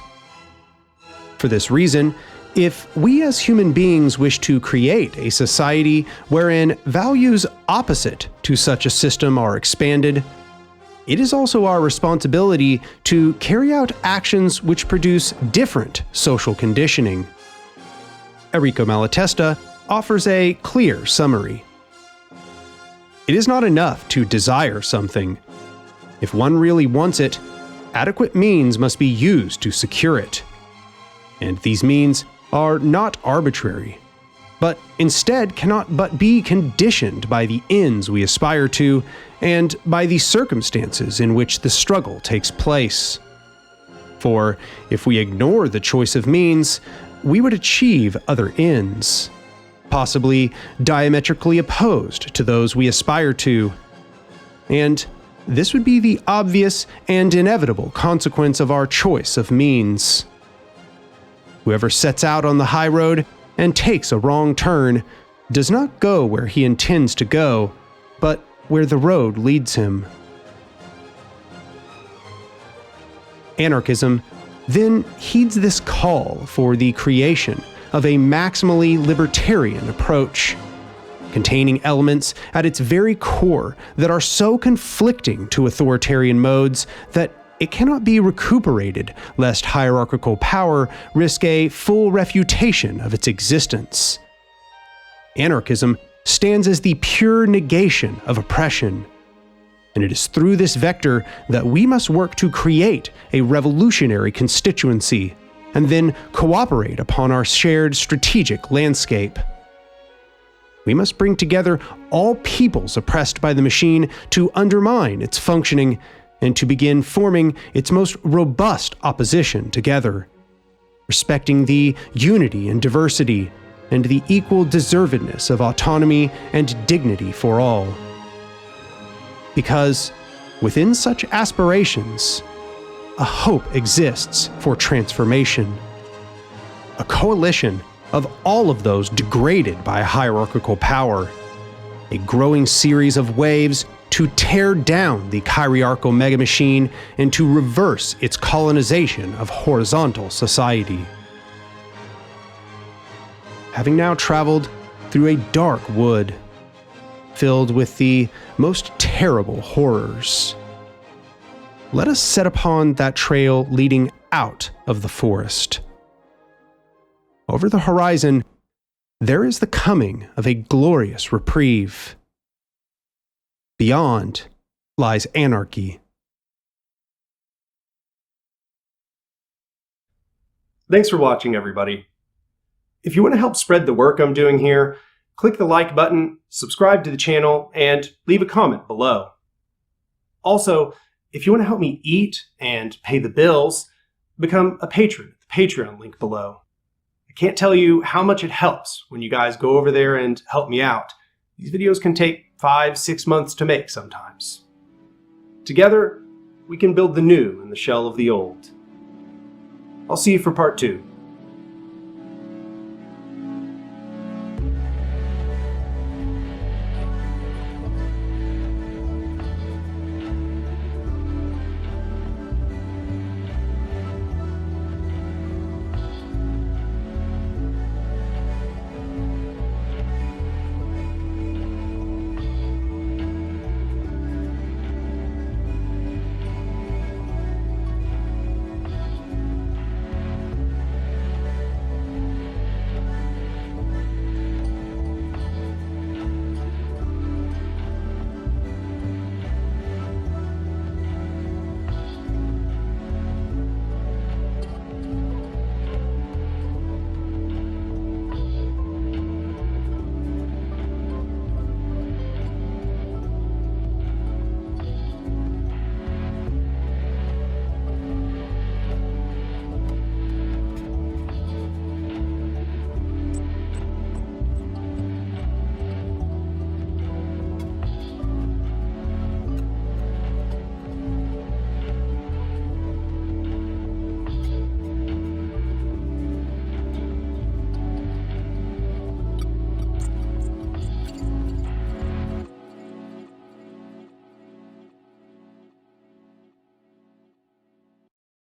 For this reason, if we as human beings wish to create a society wherein values opposite to such a system are expanded, it is also our responsibility to carry out actions which produce different social conditioning. Enrico Malatesta offers a clear summary. It is not enough to desire something. If one really wants it, adequate means must be used to secure it. And these means are not arbitrary, but instead cannot but be conditioned by the ends we aspire to and by the circumstances in which the struggle takes place. For if we ignore the choice of means, we would achieve other ends, possibly diametrically opposed to those we aspire to. And this would be the obvious and inevitable consequence of our choice of means. Whoever sets out on the high road and takes a wrong turn does not go where he intends to go, but where the road leads him. Anarchism then heeds this call for the creation of a maximally libertarian approach, containing elements at its very core that are so conflicting to authoritarian modes that it cannot be recuperated lest hierarchical power risk a full refutation of its existence. Anarchism stands as the pure negation of oppression, and it is through this vector that we must work to create a revolutionary constituency and then cooperate upon our shared strategic landscape. We must bring together all peoples oppressed by the machine to undermine its functioning and to begin forming its most robust opposition together, respecting the unity and diversity and the equal deservedness of autonomy and dignity for all. Because within such aspirations, a hope exists for transformation. a coalition of all of those degraded by hierarchical power. A growing series of waves to tear down the Kyriarchal megamachine and to reverse its colonization of horizontal society. Having now traveled through a dark wood, filled with the most terrible horrors, let us set upon that trail leading out of the forest. Over the horizon, there is the coming of a glorious reprieve. Beyond lies anarchy. Thanks for watching, everybody. If you want to help spread the work I'm doing here, click the like button, subscribe to the channel, and leave a comment below. Also, if you want to help me eat and pay the bills, become a patron at the Patreon link below. I can't tell you how much it helps when you guys go over there and help me out. These videos can take 5-6 months to make sometimes. Together, we can build the new in the shell of the old. I'll see you for part 2.